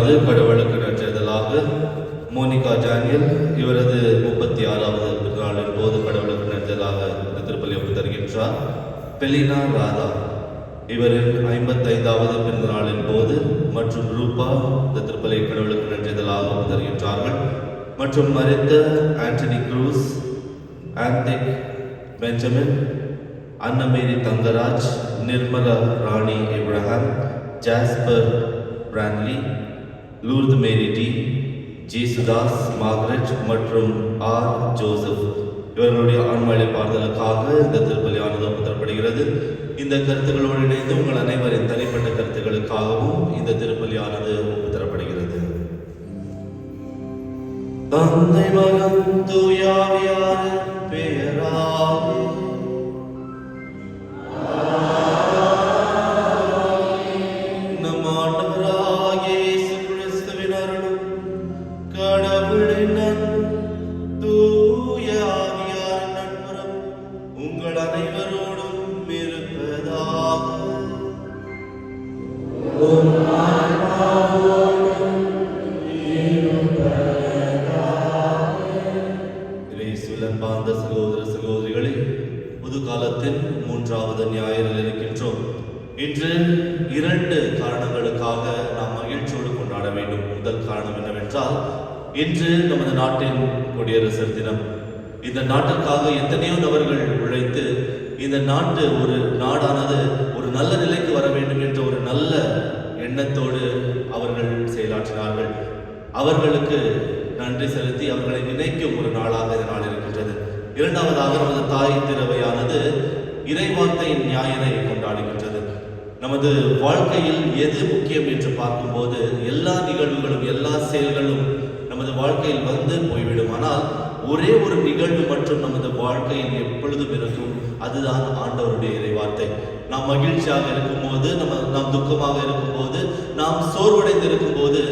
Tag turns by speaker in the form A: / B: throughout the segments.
A: திருப்பலியானது கடவுளுக்கு நன்றதலாக Monica Daniel இவரது 36வது பிறந்தநாளின் போது கடவுளுக்கு நன்றதலாக இந்த திருப்பலி ஒப்பு தருகின்றார். பெலினா ராதா இவரின் 55வது பிறந்தநாளின் போது மற்றும் ரூபா இந்த திருப்பலியை கடவுளுக்கு நன்றதலாக ஒப்பு தருகின்றார்கள். மற்றும் மரித்த ஆண்டனி குரூஸ், ஆந்திக் பெஞ்சமின், அன்னமேரி தங்கராஜ், நிர்மலா ராணி இப்ராஹிம், ஜாஸ்பர் பிரான்லி, லூர்து மேரி டி, ஜேசுதாஸ், மார்கரெட் மற்றும் ஆர் ஜோசப் இவர்களுடைய ஆன்மழை பாடுதலுக்காக இந்த திருப்பலியானது ஒப்பு தரப்படுகிறது. இந்த கருத்துக்களோடு இணைந்து உங்கள் அனைவரின் தனிப்பட்ட கருத்துக்களுக்காகவும் இந்த திருப்பலியானது ஒப்பு தரப்படுகிறது. தந்தை மகன் தூயாவியாரின் பெயராலே நம் ஆண்டவராகிய இயேசு கிறிஸ்துவின் அருளும் கடவுளின் அன்பும் தூய ஆவியாரின் நட்புறவும் உங்கள் அனைவரோடும் இருப்பதாக. அன்பார்ந்த சகோதர சகோதரிகளே, புது காலத்தின் 3வது ஞாயிறில் இருக்கின்றோம். இன்று 2 காரணங்களுக்காக நாம் மகிழ்ச்சியோடு கொண்டாட வேண்டும். முதல் காரணம் என்னவென்றால், இன்று நமது நாட்டின் குடியரசர் தினம். இந்த நாட்டிற்காக எத்தனையோ நபர்கள் உழைத்து இந்த நாட்டு ஒரு நாடானது ஒரு நல்ல நிலைக்கு வர வேண்டும் என்ற ஒரு நல்ல எண்ணத்தோடு அவர்கள் செயலாற்றினார்கள். அவர்களுக்கு நன்றி செலுத்தி அவர்களை நினைக்கும் ஒரு நாளாக இந்த நாள் இருக்கின்றது. இரண்டாவதாக, நமது தாய் திருவையானது இறைவார்த்தையின் ஞாயிறை கொண்டாடுகின்றது. நமது வாழ்க்கையில் எது முக்கியம் என்று பார்க்கும்போது எல்லா நிகழ்வுகளும் எல்லா செயல்களும் நமது வாழ்க்கையில் வந்து போய்விடும். ஆனால் ஒரே ஒரு நிகழ்வு மற்றும் நமது வாழ்க்கையில் எப்பொழுதும் இருக்கும், அதுதான் ஆண்டவருடைய இறைவார்த்தை. நாம் மகிழ்ச்சியாக இருக்கும்போது, நாம் துக்கமாக இருக்கும்போது, நாம் சோர்வடைந்து இருக்கும்போது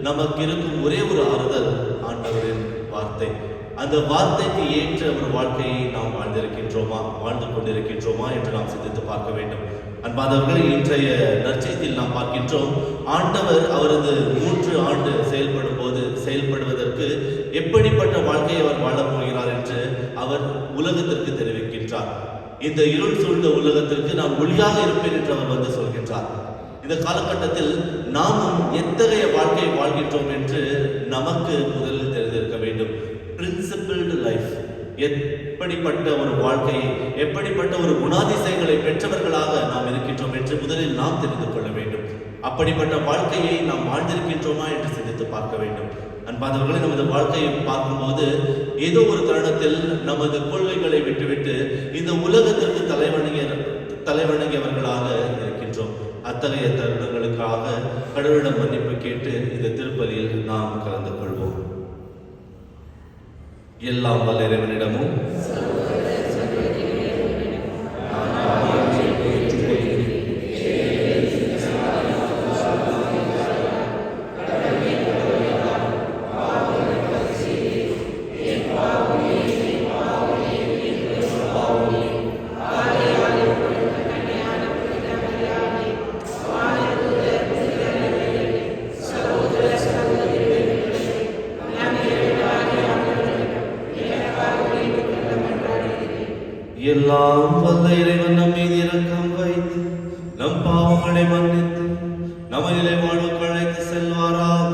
A: நமக்கு இருக்கும் ஒரே ஒரு ஆறுதல் ஆண்டவரின் வார்த்தை. அந்த வார்த்தைக்கு ஏற்ற ஒரு வாழ்க்கையை நாம் வாழ்ந்து கொண்டிருக்கின்றோமா என்று நாம் சிந்தித்து பார்க்க வேண்டும். அன்பாதவர்களை, இன்றைய நற்செய்தியில் நாம் பார்க்கின்றோம், ஆண்டவர் அவரது 3 ஆண்டு செயல்படுவதற்கு எப்படிப்பட்ட வாழ்க்கையை அவர் வாழப் போகிறார் என்று அவர் உலகத்திற்கு தெரிவிக்கின்றார். இந்த இருள் சூழ்ந்த உலகத்திற்கு நான் ஒளியாக இருப்பேன் என்று அவர் வந்து சொல்கின்றார். இந்த காலகட்டத்தில் நாமும் எத்தகைய வாழ்க்கையை வாழ்கின்றோம் என்று நமக்கு முதலில் தெரிந்திருக்க வேண்டும். பிரின்சிபிள்டு லைஃப், எப்படிப்பட்ட ஒரு வாழ்க்கையை, எப்படிப்பட்ட ஒரு குணாதிசயங்களை பெற்றவர்களாக நாம் இருக்கின்றோம் என்று முதலில் நாம் தெரிந்து கொள்ள வேண்டும். அப்படிப்பட்ட வாழ்க்கையை நாம் வாழ்ந்திருக்கின்றோமா என்று சிந்தித்து பார்க்க வேண்டும். அன்பாதவர்களை, நமது வாழ்க்கையை பார்க்கும்போது ஏதோ ஒரு தருணத்தில் நமது கொள்கைகளை விட்டுவிட்டு இந்த உலகத்திற்கு தலைவணங்கியவர்களாக இருக்கின்றோம். அத்தகைய தருணங்களுக்காக கடவுளிடம் மன்னிப்பு கேட்டு இந்த திருப்பலியில் நாம் கலந்து கொள்வோம். எல்லாம் வல்ல இறைவனிடமும் எல்லாம் வல்ல இறைவன் நம் மீது இரக்கம் வைத்து நம் பாவங்களை மன்னித்து நம்ம நிலை வாழ்வுக்கு அழைத்து செல்வாராக.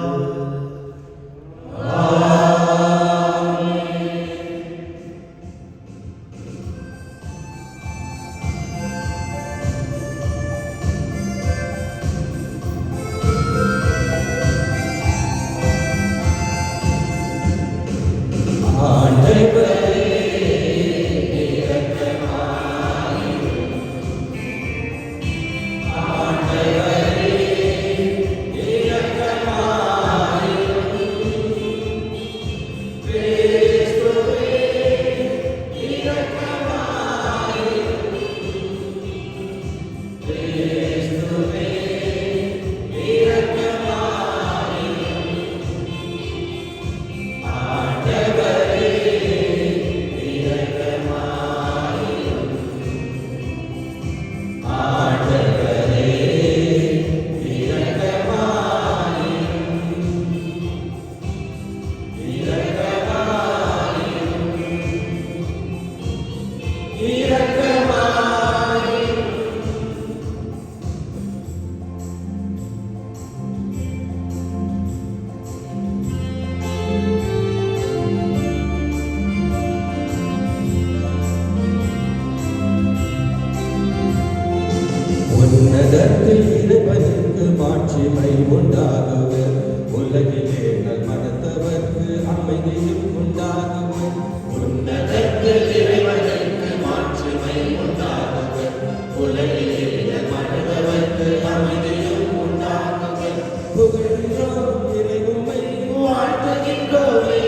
B: அமைதியும் உண்டாகுங்கள்.
C: உன்னதத்தில் இறைவனுக்கு மாட்சிமை உண்டாகுங்கள். உலகில் மனிதருக்கு அமைதியும் உண்டாகுங்கள்.
B: புகழ்கின்றோம் இறைவனை
C: வாழ்த்துகின்றோமே,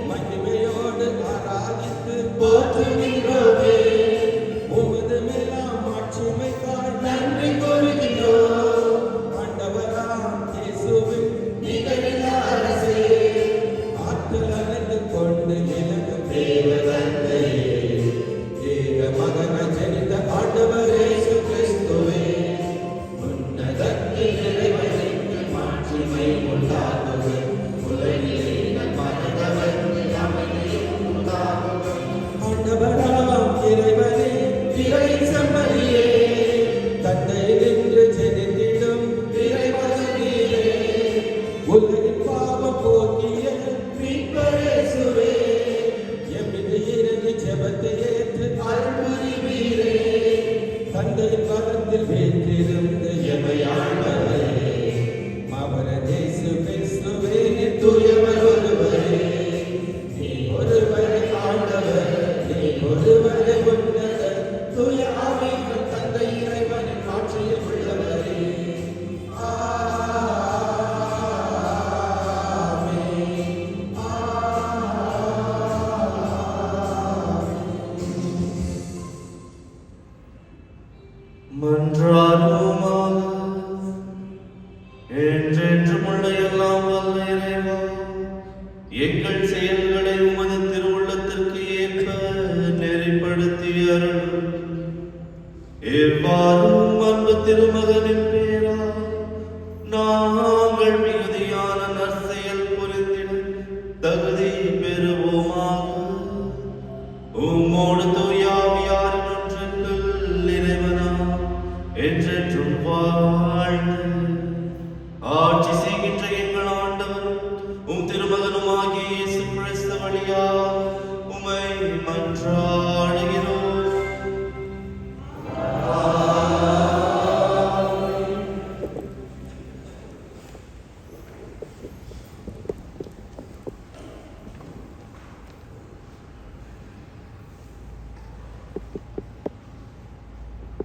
B: மகிமையோடு ஆராதித்து
C: போற்றுகின்றோமே,
B: உமது மேலாம் மாட்சிமைக்காய்
C: நன்றி கூறுகின்றோம்.
B: ஆண்டவராம் இயேசுவின்
C: நிகழில் அரசே,
B: ஆற்றல் அணைந்து கொண்டு விலகும்
C: தேவதந்தையே,
B: ஏக மகன ஜனித ஆண்டவர் இயேசு கிறிஸ்துவே,
C: உன்னதத்தில் இறைவனுக்கு மாட்சிமை உண்டாகுங்கள். உலகில் மனிதருக்கு அமைதியும் உண்டாகுங்கள்.
B: ஆண்டவராம் இறைவனே,
C: இறை செம்மறியே,
B: தந்தை நின்று ஜெனித்திடும்
C: இறைவனுக்கே,
B: உலகின் பாவம் போக்கிய
C: மீட்பரேசுவே,
B: எம்மிது இறுதி ஜெபத்தை ஏற்று
C: அருள் புரிவீரே,
B: தந்தையின் பலத்தில் வீற்றிருந்த
C: எமையாண்டவரே,
B: அவர் இயேசு கிறிஸ்துவே,
C: தூயவர் ஒருவரே,
B: நீ ஒருவரே ஆண்டவர், நீ ஒருவரே உன்னதர்,
C: தூய ஆவியின் தந்தை இறைவனின் ஆட்சியில் உள்ளவரே.
A: மன்றாடுவோமாக. என்றென்றும் உள்ள எல்லாம் வல்ல இறைவா, எங்கள் செயல்களை உமது திருவுள்ளத்திற்கு ஏற்ப நெறிப்படுத்தி அருளும். எவ்வாறும் அன்பு திருமகனின் பேரால் நாங்கள் மிகுதியான நற்செயல் புரிந்திட தகுதி பெறுவோமாக. உம்மோடு தூயாவியாரின் ஒன்றில் இறைவனா என்றென்றும் வாழ்ந்து ஆட்சி செய்கின்ற எங்கள் ஆண்டவரும் உம் திருமகனுமாகிய இயேசு கிறிஸ்து வழியாக உம்மை மன்றாடுகிறோம்.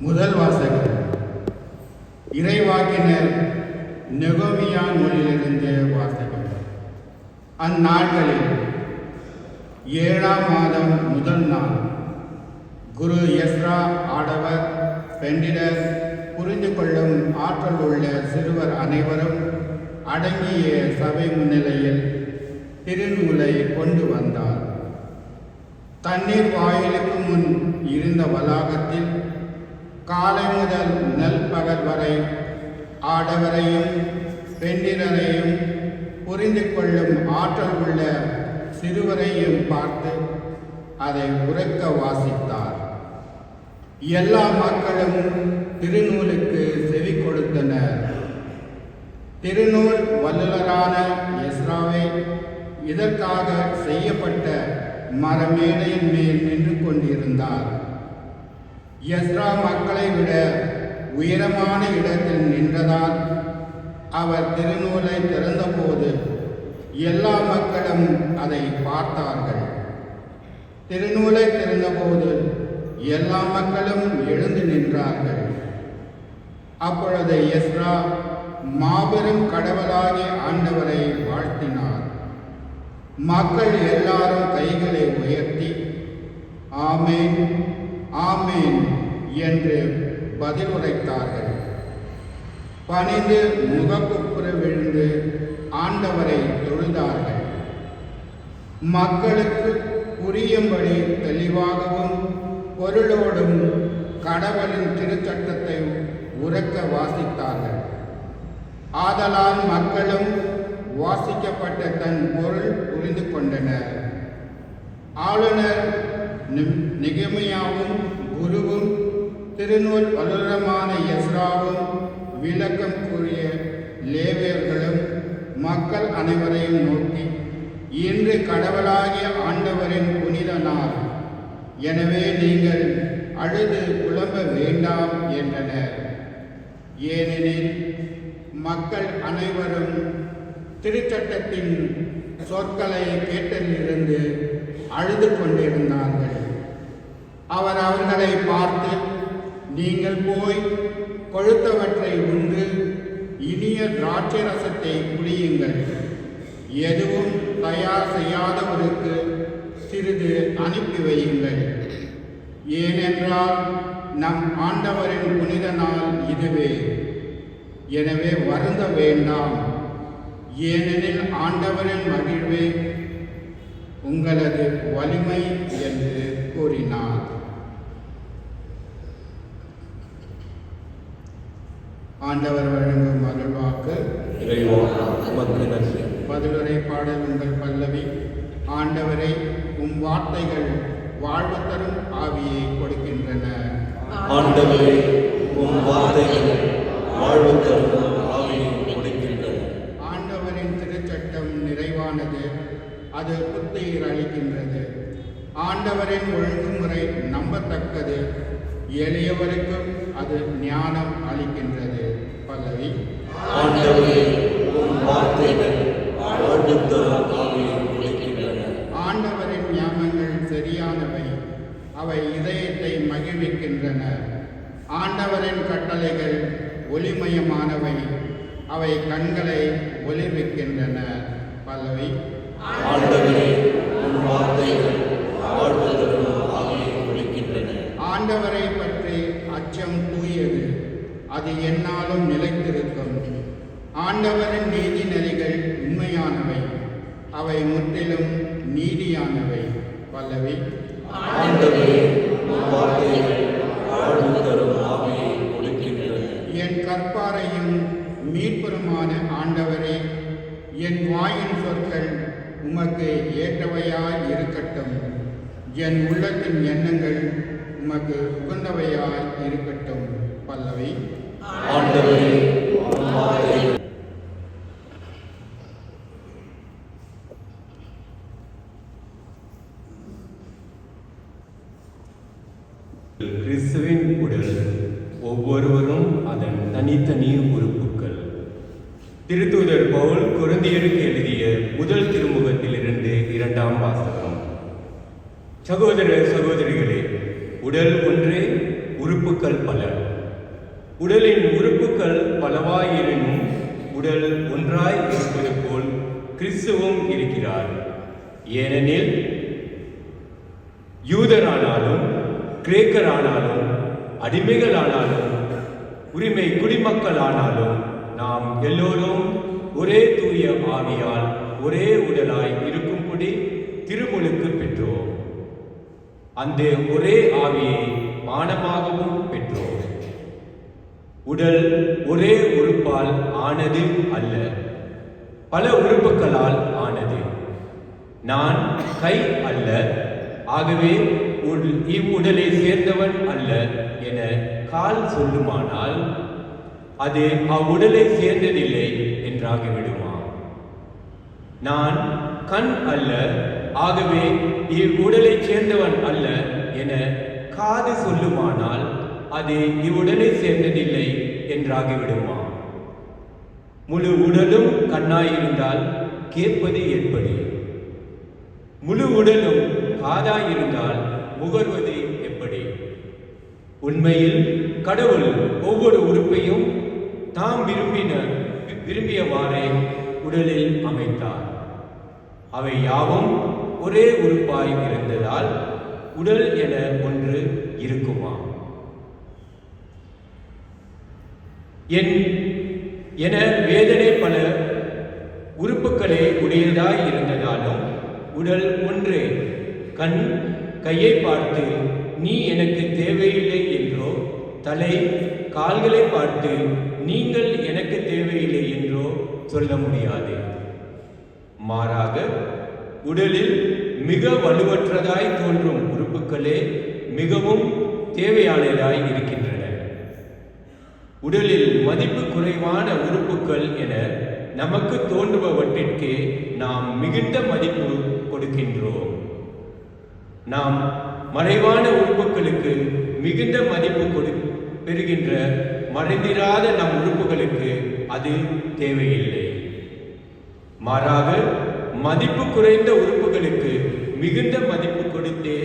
D: முதல் வாசகம் இறைவாக்கினர் நெகோமியா நூலிலிருந்து வாசகம். அந்நாட்களில் 7ஆம் மாதம் முதல் நாள் குரு எஸ்ரா ஆடவர், பெண்டிரர், புரிந்து கொள்ளும் ஆற்றல் உள்ள சிறுவர் அனைவரும் அடங்கிய சபை முன்னிலையில் திருநூலை கொண்டு வந்தார். தண்ணீர் வாயிலுக்கு முன் இருந்த வளாகத்தில் காலை முதல் நல்பகல் வரை ஆடவரையும் பெண்டிரரையும் புரிந்து கொள்ளும் ஆற்றல் உள்ள சிறுவரையும் பார்த்து அதை உரக்க வாசித்தார். எல்லா மக்களும் திருநூலுக்கு செவி கொடுத்தனர். திருநூல் வல்லுநரான எஸ்ராவை இதற்காக செய்யப்பட்ட மரமேடையின் மேல் நின்று கொண்டிருந்தார். எஸ்ரா மக்களை விட உயரமான இடத்தில் நின்றதால் அவர் திருநூலை திறந்தபோது எல்லா மக்களும் அதை பார்த்தார்கள். திருநூலை திறந்தபோது எல்லா மக்களும் எழுந்து நின்றார்கள். அப்பொழுது எஸ்ரா மாபெரும் கடவுளாகிய ஆண்டவரை வாழ்த்தினார். மக்கள் எல்லாரும் கைகளை உயர்த்தி ஆமேன் ஆமேன் என்று பதில் உரைத்தார்கள். பணிந்து முகக்குப்புற விழுந்து ஆண்டவரை தொழுதார்கள். மக்களுக்கு புரியும்படி தெளிவாகவும் பொருளோடும் கடவுளின் திருச்சட்டத்தை உரக்க வாசித்தார்கள். ஆதலால் மக்களும் வாசிக்கப்பட்ட தன் பொருள் புரிந்து கொண்டனர். ஆளுநர் நெகேமியாவும் குருவும் திருநூல் வல்லுநருமான எஸ்ராவும் விளக்கம் கூறிய லேவியர்களும் மக்கள் அனைவரையும் நோக்கி, இன்று கடவுளாகிய ஆண்டவரின் புனித நாள், எனவே நீங்கள் அழுது புலம்ப வேண்டாம் என்றனர். ஏனெனில் மக்கள் அனைவரும் திருச்சட்டத்தின் சொற்களை கேட்டதிலிருந்து அழுது கொண்டிருந்தார்கள். அவர் அவர்களை பார்த்து, நீங்கள் போய் கொழுத்தவற்றை உண்டு இனிய திராட்சை ரசத்தை குடியுங்கள். எதுவும் தயார் செய்யாதவருக்கு சிறிது அனுப்பி வையுங்கள். ஏனென்றால் நம் ஆண்டவரின் புனித நாள் இதுவே. எனவே வருந்த வேண்டாம், ஏனெனில் ஆண்டவரின் மகிழ்வே உங்களது வலிமை என்று கூறினார். ஆண்டவர் வழங்கும் அருள்வாக்கு.
A: இறைவா உமக்கு நன்றி.
D: பதிலுரை பாடல் உங்கள் பல்லவி. ஆண்டவரை உம் வார்த்தைகள் வாழ்வு தரும் ஆவியை கொடுக்கின்றன.
A: ஆண்டவரே உம் வார்த்தைகள் வாழ்வு தரும் ஆவியை கொடுக்கின்றன.
D: ஆண்டவரின் திருச்சட்டம் நிறைவானது, அது புத்துயிர் அளிக்கின்றது. ஆண்டவரின் ஒழுங்குமுறை நம்பத்தக்கது, எளியவருக்கும் அது ஞானம் அளிக்கின்றது. பல்லவி.
A: ஆண்டவரே உம் வார்த்தைகள் வாழ்வு தரும் ஆவியை கொடுக்கின்றன.
D: ஆண்டவரின் ஞானங்கள் சரியானவை, அவை இதயத்தை மகிழ்விக்கின்றன. ஆண்டவரின் கட்டளைகள் ஒளிமயமானவை, அவை கண்களை ஒளிர்விக்கின்றன. பல்லவி.
A: ஆண்டவரே உம் வார்த்தைகள் வாழ்வு தரும் ஆவியை கொடுக்கின்றன.
D: ஆண்டவரை பற்றி அச்சம் தூயது, அது எந்நாளும் நிலைத்திருக்கும். ஆண்டவரின் நீதி நெறிகள் உண்மையானவை, அவை முற்றிலும் நீதியானவை. பல்லவி.
A: ஆண்டவரே உம் வார்த்தைகள் வாழ்வு தரும் ஆவியை கொடுக்கின்றன.
D: என் கற்பாரையும் மீட்புறமான ஆண்டவரே, என் வாயின் சொற்கள் உமக்கு ஏற்றவையாய் இருக்கட்டும். என் உள்ளத்தின் எண்ணங்கள் உமக்கு உகந்தவையாய் இருக்கட்டும். பல்லவி.
A: ஆண்டவரே உம் வார்த்தைகள்
E: கிறிஸ்துவின் உடல், ஒவ்வொருவரும் அதன் தனித்தனி உறுப்புகள். திருத்தூதர் பவுல் கொரிந்தியருக்கு எழுதிய முதல் திருமுகத்திலிருந்து 2ஆம் வாசகம். சகோதர சகோதரிகளே, உடல் ஒன்றே, உறுப்புகள் பல. உடலின் உறுப்புகள் பலவாயினும் உடல் ஒன்றாய் இருப்பது போல் கிறிஸ்துவும் இருக்கிறார். ஏனெனில் யூதரானாலும் கிரேக்கரானாலும் அடிமைகளானாலும் உரிமை குடிமக்களானாலும் நாம் எல்லோரும் ஒரே தூய ஆவியால் ஒரே உடலாய் இருக்கும்படி திருமுழுக்கு பெற்றோம். அந்த ஒரே ஆவியை பானமாகவும் பெற்றோம். உடல் ஒரே உறுப்பால் ஆனது அல்ல, பல உறுப்புகளால் ஆனது. நான் கை அல்ல, ஆகவே இவ்வுடலை சேர்ந்தவன் அல்ல என கால் சொல்லுமானால் அது அவ்வுடலை சேர்ந்ததில்லை என்றாகிவிடுமா? நான் கண் அல்ல, ஆகவே இவ்வுடலை சேர்ந்தவன் அல்ல என காது சொல்லுமானால் அது இவ்வுடலை சேர்ந்ததில்லை என்றாகிவிடுமா? முழு உடலும் கண்ணாயிருந்தால் கேட்பது எப்படி? முழு உடலும் காதாயிருந்தால் முகர்வது எப்படி? உண்மையில் கடவுள் ஒவ்வொரு உறுப்பையும் தாம் விரும்பியவாறே உடலில் அமைத்தார். அவை யாவும் ஒரே உறுப்பாய் இருந்ததால் உடல் என ஒன்று இருக்குமா? என வேதனை பல உறுப்புகளை உடையதாய் இருந்ததாலும் உடல் ஒன்றே. கண் கையை பார்த்து நீ எனக்கு தேவையில்லை என்றோ, தலை கால்களை பார்த்து நீங்கள் எனக்கு தேவையில்லை என்றோ சொல்ல முடியாது. மாறாக உடலில் மிக வலுவற்றதாய் தோன்றும் உறுப்புகளே மிகவும் தேவையானதாய் இருக்கின்றன. உடலில் மதிப்பு குறைவான உறுப்புகள் என நமக்கு தோன்றுபவற்றிற்கே நாம் மிகுந்த மதிப்பு கொடுக்கின்றோம். நாம் மறைவான உறுப்புகளுக்கு மிகுந்த மதிப்பு பெறுகின்ற மறைந்திராத நம் உறுப்புகளுக்கு அது தேவையில்லை. மாறாக மதிப்பு குறைந்த உறுப்புகளுக்கு மிகுந்த மதிப்பு கொடுத்தே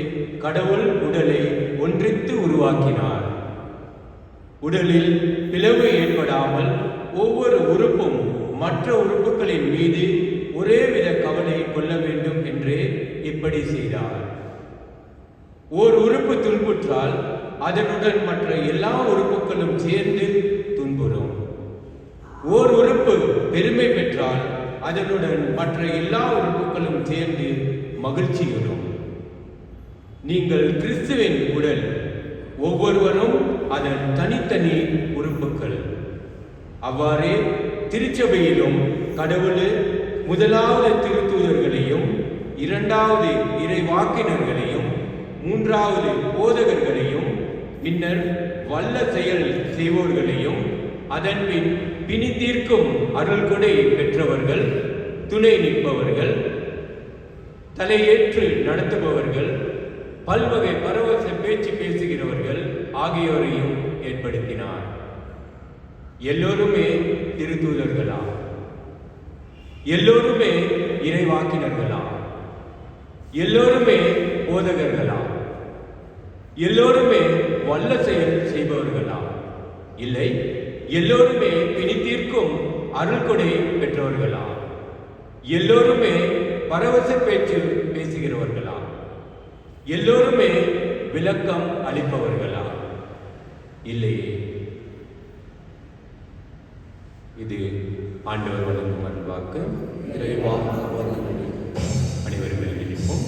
E: கடவுள் உடலை ஒன்றித்து உருவாக்கினார். உடலில் பிளவு ஏற்படாமல் ஒவ்வொரு உறுப்பும் மற்ற உறுப்புகளின் மீது ஒரேவித கவலை கொள்ள வேண்டும் என்றே இப்படி செய்தார். ஓர் உறுப்பு துன்புற்றால் அதனுடன் மற்ற எல்லா உறுப்புகளும் சேர்ந்து துன்புறும். ஓர் உறுப்பு பெருமை பெற்றால் அதனுடன் மற்ற எல்லா உறுப்புகளும் சேர்ந்து மகிழ்ச்சியுறும். நீங்கள் கிறிஸ்துவின் உடல், ஒவ்வொருவரும் அதன் தனித்தனி உறுப்புகள். அவ்வாறே திருச்சபையிலும் கடவுள் முதலாவது திருத்தூதர்களையும், இரண்டாவது இறைவாக்கினர்களையும், மூன்றாவது போதகர்களையும், பின்னர் வல்ல செயல் செய்வோர்களையும், அதன்பின் பிணி தீர்க்கும் அருள்கொடை பெற்றவர்கள், துணை நிற்பவர்கள், தலையேற்று நடத்துபவர்கள், பல்வகை பரவச பேச்சு பேசுகிறவர்கள் ஆகியோரையும் ஏற்படுத்தினார். எல்லோருமே திருத்தூதர்களா? எல்லோருமே இறைவாக்கினர்களா? எல்லோருமே போதகர்களா? எல்லோருமே வல்ல செயல் செய்பவர்களா? இல்லை, எல்லோருமே பிணி தீர்க்கும் அருள்கொடை பெற்றவர்களா? எல்லோருமே பரவச பேச்சு பேசுகிறவர்களா? எல்லோருமே விளக்கம் அளிப்பவர்களா? இல்லையே. இது ஆண்டவர் வழங்கும் அன்பாக்கு. அனைவரும் எழுதிப்போம்.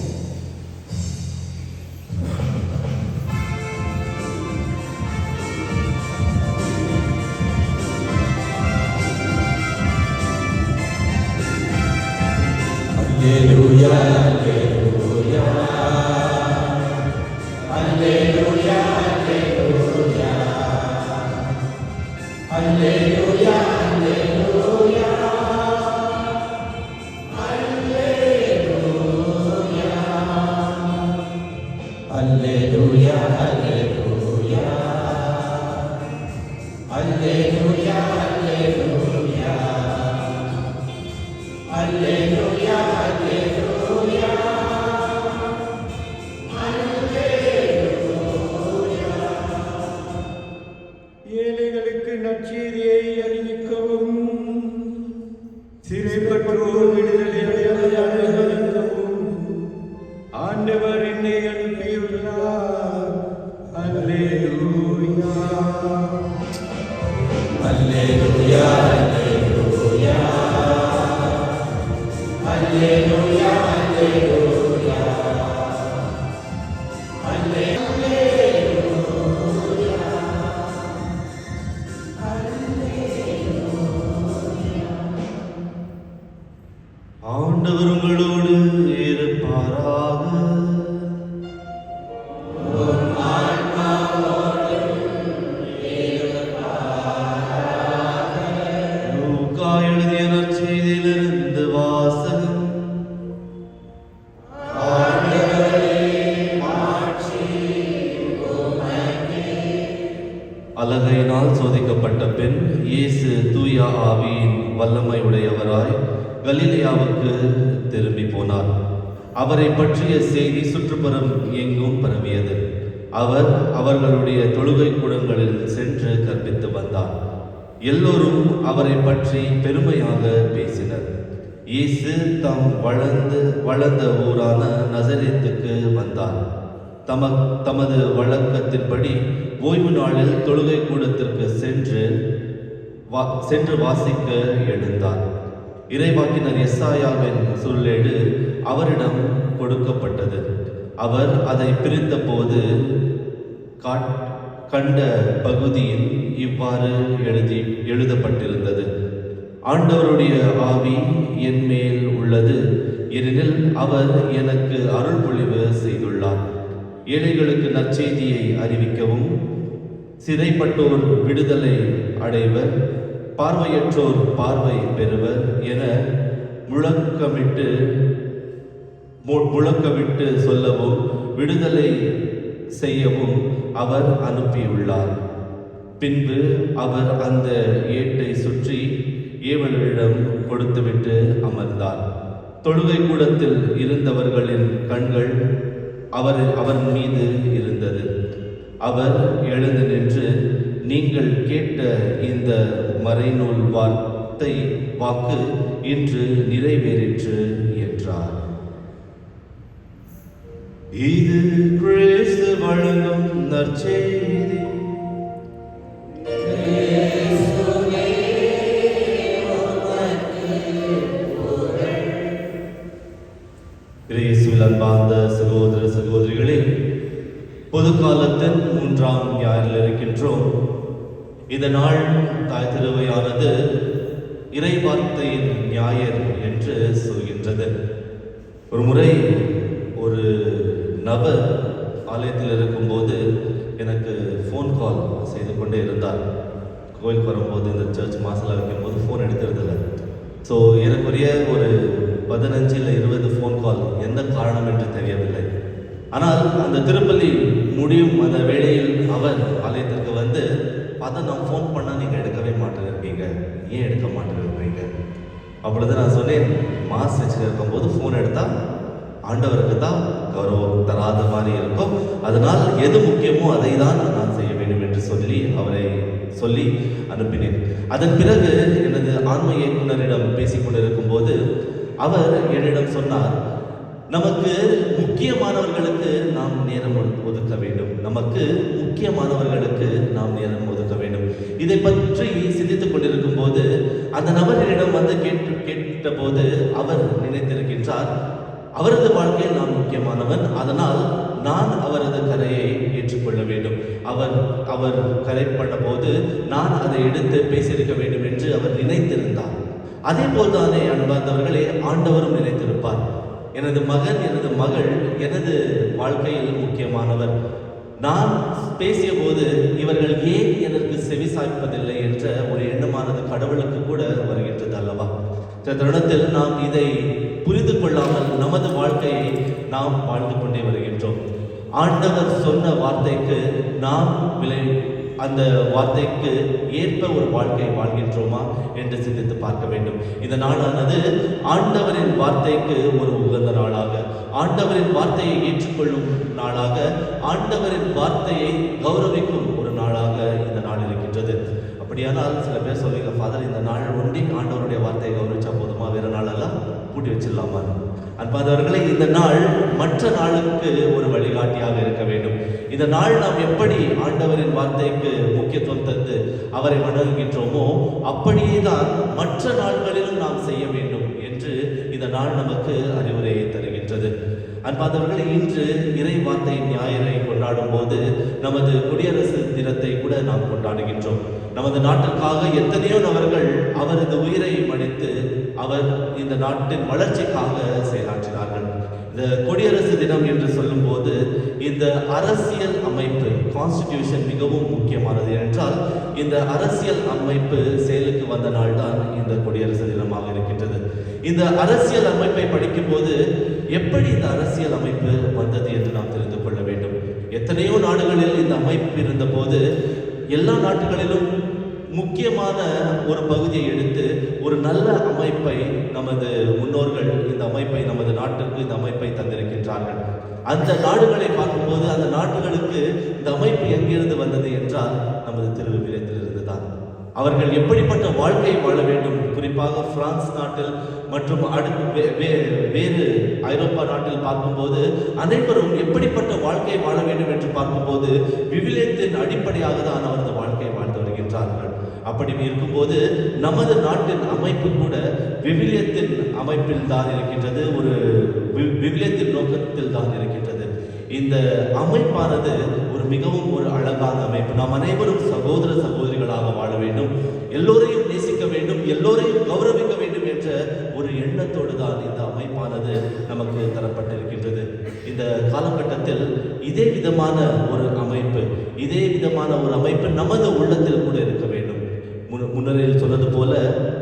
B: Alleluia, alleluia, alleluia, alleluia, alleluia, alleluia, alleluia, alleluia, alleluia, alleluia, alleluia.
C: ஏழைகளுக்கு நற்செய்தியை அறிவிக்கவும், சிறைப்பட்டோர் விடுதலை அடையவும் ஆண்டவர் என்னை அனுப்பியுள்ளார். அல்லேலூயா,
B: Alleluia, alleluia, alleluia,
A: ஆண்டவர் உங்களோடு இருப்பாராக. லூக்கா எழுதிய நற்செய்தியிலிருந்து வாசகம். அலகையினால் சோதிக்கப்பட்ட பெண் இயேசு தூய ஆவியின் வல்லமை உடையவராய் கலிலேயாவுக்கு திரும்பி போனார். அவரை பற்றிய செய்தி சுற்றுப்புறம் எங்கும் பரவியது. அவர் அவர்களுடைய தொழுகை கூடங்களில் சென்று கற்பித்து வந்தார். எல்லோரும் அவரை பற்றி பெருமையாக பேசினர். இயேசு தாம் வளர்ந்த ஊரான நசரேத்துக்கு வந்தார். தமது வழக்கத்தின்படி ஓய்வு நாளில் தொழுகை கூடத்திற்கு சென்று வாசிக்க எழுந்தார். இறைவாக்கினர் எசாயாவின் சொல்லேடு அவரிடம் கொடுக்கப்பட்டது. அவர் அதை பிரித்த போது கண்ட பகுதியில் இவ்வாறு எழுதப்பட்டிருந்தது: ஆண்டவருடைய ஆவி என் மேல் உள்ளது, ஏனெனில் அவர் எனக்கு அருள் பொழிவு செய்துள்ளார். ஏழைகளுக்கு நற்செய்தியை அறிவிக்கவும், சிறைப்பட்டோர் விடுதலை அடைவர், பார்வையற்றோர் பார்வை பெறுவர் என முழக்கமிட்டு சொல்லவும் விடுதலை செய்யவும் அவர் அனுப்பியுள்ளார். பின்பு அவர் அந்த ஏட்டை சுற்றி ஏவலரிடம் கொடுத்துவிட்டு அமர்ந்தார். தொழுகை கூடத்தில் இருந்தவர்களின் கண்கள் அவர் மீது இருந்தது. அவர் எழுந்து நின்று, நீங்கள் கேட்ட இந்த மறைநூல் வாக்கு இன்று நிறைவேறிற்று என்றார். இது கிறிஸ்து வழங்கும் நற்செய்தி. இயேசுவில் அன்பார்ந்த சகோதர சகோதரிகளே, பொது காலத்தின் 3ஆம் ஞாயிறில் இருக்கின்றோம். இந்த நாள் தாய் திருவையானது இறை வார்த்தையின் ஞாயிறு என்று சொல்கின்றது. ஒரு முறை ஒரு நபர் ஆலயத்தில் இருக்கும்போது எனக்கு ஃபோன் கால் செய்து கொண்டே இருந்தார். கோயிலுக்கு வரும்போது இந்த சர்ச் மாசல வைக்கும்போது ஃபோன் எடுக்கிறதில்ல. ஸோ ஏறக்குறைய ஒரு 15 இல்லை 20 ஃபோன் கால், எந்த காரணம் என்று தெரியவில்லை. ஆனால் அந்த திருப்பலி முடியும் அந்த வேளையில் அவர் ஆலயத்திற்கு வந்து, பார்த்தா நான் ஃபோன் பண்ணால் நீங்கள் எடுக்கவே மாட்டேங்கிறீங்க, ஏன் எடுக்க மாட்டேங்கிறீங்க? அப்பொழுது நான் சொன்னேன், மாஸ் வச்சு இருக்கும்போது ஃபோன் எடுத்தால் ஆண்டவருக்கு தான் கௌரவம் தராத மாதிரி இருக்கும். அதனால் எது முக்கியமோ அதை தான் நான் செய்ய வேண்டும் என்று அவரை சொல்லி அனுப்பினேன். அதன் பிறகு எனது ஆன்ம இயக்குனரிடம் பேசிக்கொண்டிருக்கும் போது அவர் என்னிடம் சொன்னார், நமக்கு முக்கியமானவர்களுக்கு நாம் நேரம் ஒதுக்க வேண்டும், நமக்கு முக்கியமானவர்களுக்கு நாம் நேரம் ஒதுக்க வேண்டும். இதை பற்றி சிந்தித்துக் கொண்டிருக்கும் போது அந்த நபரிடம் வந்து கேட்ட போது அவர் நினைத்திருக்கின்றார், அவரது வாழ்க்கையில் நான் முக்கியமானவன், அதனால் நான் அவரது கரையை ஏற்றுக்கொள்ள வேண்டும். அவர் கரை பண்ண போது நான் அதை எடுத்து பேசியிருக்க வேண்டும் என்று அவர் நினைத்திருந்தார். அதே போல்தானே அன்பார்ந்தவர்களே, ஆண்டவரும் நினைத்திருப்பார், எனது மகன் எனது மகள் எனது வாழ்க்கையில் முக்கியமானவர். நான் பேசிய போது இவர்கள் ஏன் எனக்கு செவி சாய்ப்பதில்லை என்ற ஒரு எண்ணமானது கடவுளுக்கு கூட வருகின்றது அல்லவா? இந்த தருணத்தில் நாம் இதை புரிந்து கொள்ளாமல் நமது வாழ்க்கையை நாம் வாழ்ந்து கொண்டே வருகின்றோம். ஆண்டவர் சொன்ன வார்த்தைக்கு நாம் அந்த வார்த்தைக்கு ஏற்ப ஒரு வாழ்க்கை வாழ்கின்றோமா என்று சிந்தித்து பார்க்க வேண்டும். இந்த நாளானது ஆண்டவரின் வார்த்தைக்கு ஒரு உகந்த நாளாக, ஆண்டவரின் வார்த்தையை ஏற்றுக்கொள்ளும் நாளாக, ஆண்டவரின் வார்த்தையை கௌரவிக்கும் ஒரு நாளாக இந்த நாள் இருக்கின்றது. அப்படியானால் சில பேர் சொல்லுங்க, ஃபாதர் இந்த நாள் ஒன்றி ஆண்டவருடைய வார்த்தையை கௌரவிச்சா போதுமா, வேற நாளெல்லாம் கூட்டி வச்சிடலாமா? அன்பாதவர்களை, இந்த நாள் மற்ற நாளுக்கு ஒரு வழிகாட்டியாக இருக்க வேண்டும். இந்த நாள் நாம் எப்படி ஆண்டவரின் வார்த்தைக்கு முக்கியத்துவம் தந்து அவரை வணங்குகின்றோமோ அப்படியே தான் மற்ற நாட்களிலும் நாம் செய்ய வேண்டும் என்று இந்த நாள் நமக்கு அறிவுரையை தருகின்றது. அன்பாதவர்களை, இன்று இறை வார்த்தையின் ஞாயிறை கொண்டாடும் போது நமது குடியரசு தினத்தை கூட நாம் கொண்டாடுகின்றோம். நமது நாட்டிற்காக எத்தனையோ நபர்கள் அவரது உயிரை மடித்து அவர் இந்த நாட்டின் வளர்ச்சிக்காக செயலாற்றினார்கள். இந்த குடியரசு தினம் என்று சொல்லும் போது இந்த அரசியல் அமைப்பு கான்ஸ்டிடியூஷன் மிகவும் முக்கியமானது. என்றால் இந்த அரசியல் அமைப்பு செயலுக்கு வந்த நாள் தான் இந்த குடியரசு தினமாக இருக்கின்றது. இந்த அரசியல் அமைப்பை படிக்கும் போது எப்படி இந்த அரசியல் அமைப்பு வந்தது என்று நாம் தெரிந்து கொள்ள வேண்டும். எத்தனையோ நாடுகளில் இந்த அமைப்பு இருந்த போது எல்லா நாடுகளிலும் முக்கியமான ஒரு பகுதியை எடுத்து ஒரு நல்ல அமைப்பை நமது முன்னோர்கள் இந்த அமைப்பை நமது நாட்டிற்கு இந்த அமைப்பை தந்திருக்கின்றார்கள். அந்த நாடுகளை பார்க்கும்போது அந்த நாடுகளுக்கு இந்த அமைப்பு எங்கிருந்து வந்தது என்றால் நமது திருவிவிலியத்திலிருந்து தான். அவர்கள் எப்படிப்பட்ட வாழ்க்கை வாழ வேண்டும், குறிப்பாக பிரான்ஸ் நாட்டில் மற்றும் வேறு ஐரோப்பா நாட்டில் பார்க்கும்போது அனைவரும் எப்படிப்பட்ட வாழ்க்கை வாழ வேண்டும் என்று பார்க்கும்போது விவிலியத்தின் அடிப்படையாக தான் அவரது வாழ்க்கை வாழ்ந்து வருகின்றார்கள். அப்படி இருக்கும்போது நமது நாட்டின் அமைப்பு கூட விவிலியத்தின் அமைப்பில் தான் இருக்கின்றது, ஒரு விவிலியத்தின் நோக்கத்தில் தான் இருக்கின்றது. இந்த அமைப்பானது ஒரு மிகவும் ஒரு அழகான அமைப்பு. நாம் அனைவரும் சகோதர சகோதரிகளாக வாழ வேண்டும், எல்லோரையும் நேசிக்க வேண்டும், எல்லோரையும் கௌரவிக்க வேண்டும் என்ற ஒரு எண்ணத்தோடு தான் இந்த அமைப்பானது நமக்கு தரப்பட்டிருக்கின்றது. இந்த காலகட்டத்தில் இதே விதமான ஒரு அமைப்பு, இதே விதமான ஒரு அமைப்பு நமது உள்ளத்தில் கூட இருக்க வேண்டும். முன்னரில் சொன்னது போல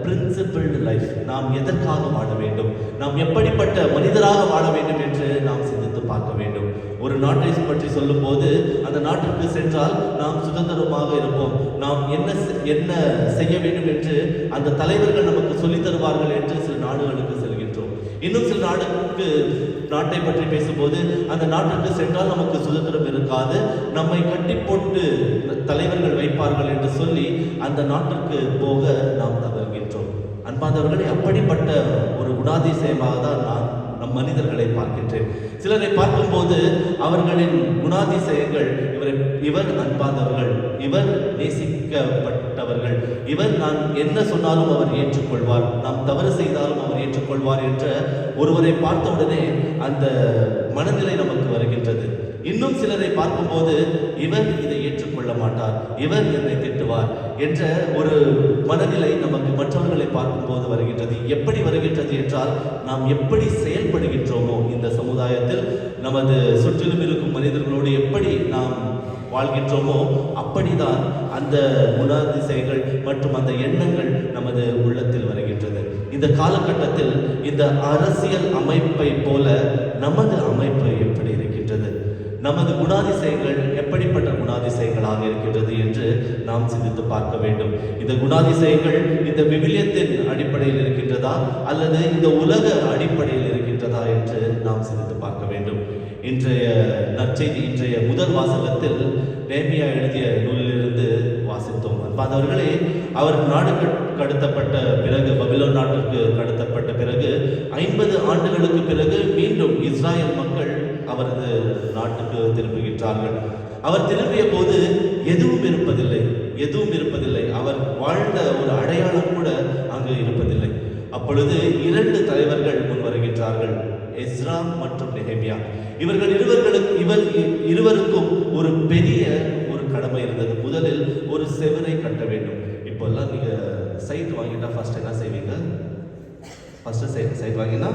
A: பிரின்சிபிள்டு லைஃப், நாம் எதற்காக வாழ வேண்டும், நாம் எப்படிப்பட்ட மனிதராக வாழ வேண்டும் என்று நாம் சிந்தித்து பார்க்க வேண்டும். ஒரு நாட்டை பற்றி சொல்லும் போது அந்த நாட்டிற்கு சென்றால் நாம் சுதந்திரமாக இருப்போம், நாம் என்ன செய்ய வேண்டும் என்று அந்த தலைவர்கள் நமக்கு சொல்லித் தருவார்கள் என்று சில நாடுகளுக்கு செல்கின்றோம். இன்னும் சில நாட்டை பற்றி பேசும்போது அந்த நாட்டுக்கு சென்றால் நமக்கு சுதந்திரம் இருக்காது, நம்மை கட்டி போட்டு தலைவர்கள் வைப்பார்கள் என்று சொல்லி அந்த நாட்டிற்கு போக நாம் தவறுகின்றோம். அன்பார்ந்தவர்களே, அப்படிப்பட்ட ஒரு குணாதிசயமாக தான் நான் நம் மனிதர்களை பார்க்கின்றேன். சிலரை பார்க்கும்போது அவர்களின் குணாதிசயங்கள், இவர் அன்பார்ந்தவர்கள், இவர் நேசிக்கப்பட்டவர்கள், இவர் நான் என்ன சொன்னாலும் அவர் ஏற்றுக்கொள்வார், நாம் தவறு செய்தாலும் அவர் ஏற்றுக்கொள்வார் என்ற ஒருவரை பார்த்தவுடனே அந்த மனநிலை நமக்கு வருகின்றது. இன்னும் சிலரை பார்க்கும்போது இவர் இதை ஏற்றுக்கொள்ள மாட்டார், இவர் என்னை திட்டுவார் என்ற ஒரு மனநிலை நமக்கு மற்றவர்களை பார்க்கும்போது வருகின்றது. எப்படி வருகின்றது என்றால், நாம் எப்படி செயல்படுகின்றோமோ இந்த சமுதாயத்தில், நமது சுற்றிலும் இருக்கும் மனிதர்களோடு எப்படி நாம் வாழ்கின்றோமோ அப்படிதான் அந்த குணாதிசயங்கள் மற்றும் அந்த எண்ணங்கள் நமது உள்ளத்தில் வருகின்றது. இந்த காலகட்டத்தில் இந்த அரசியல் அமைப்பை போல நமது அமைப்பு எப்படி இருக்கின்றது, நமது குணாதிசயங்கள் எப்படிப்பட்ட குணாதிசயங்களாக இருக்கின்றது என்று நாம் சிந்தித்து பார்க்க வேண்டும். இந்த குணாதிசயங்கள் இந்த விவிலியத்தின் அடிப்படையில் இருக்கின்றதா அல்லது இந்த உலக அடிப்படையில் இருக்கின்றதா என்று நாம் சிந்தித்து பார்க்க வேண்டும். இன்றைய நற்செய்தி, இன்றைய முதல் வாசகத்தில் நேமியா எழுதிய நூலிலிருந்து வாசித்தோம். அன்பார்ந்தவர்களே, அவர் நாடு கடத்தப்பட்ட பிறகு, பபிலோன் நாட்டிற்கு கடத்தப்பட்ட பிறகு 50 ஆண்டுகளுக்கு பிறகு மீண்டும் இஸ்ராயல் மக்கள் அவரது நாட்டுக்கு திரும்புகின்றார்கள். அவர் திரும்பிய போது எதுவும் இருப்பதில்லை. அவர் வாழ்ந்த ஒரு அடையாளம் கூட அங்கு இருப்பதில்லை. அப்பொழுது 2 தலைவர்கள் முன் வருகின்றார்கள், எஸ்ரா மற்றும் நெஹெமியா. இவர்கள் இருவருக்கும் ஒரு பெரிய ஒரு கடமை இருந்தது. முதலில் ஒரு செவரை கட்ட வேண்டும். இப்போல்லாம் நீங்க சைட் வாங்கிட்டா ஃபர்ஸ்ட் என்ன செய்வீங்க? ஃபர்ஸ்ட் சைட் வாங்கினா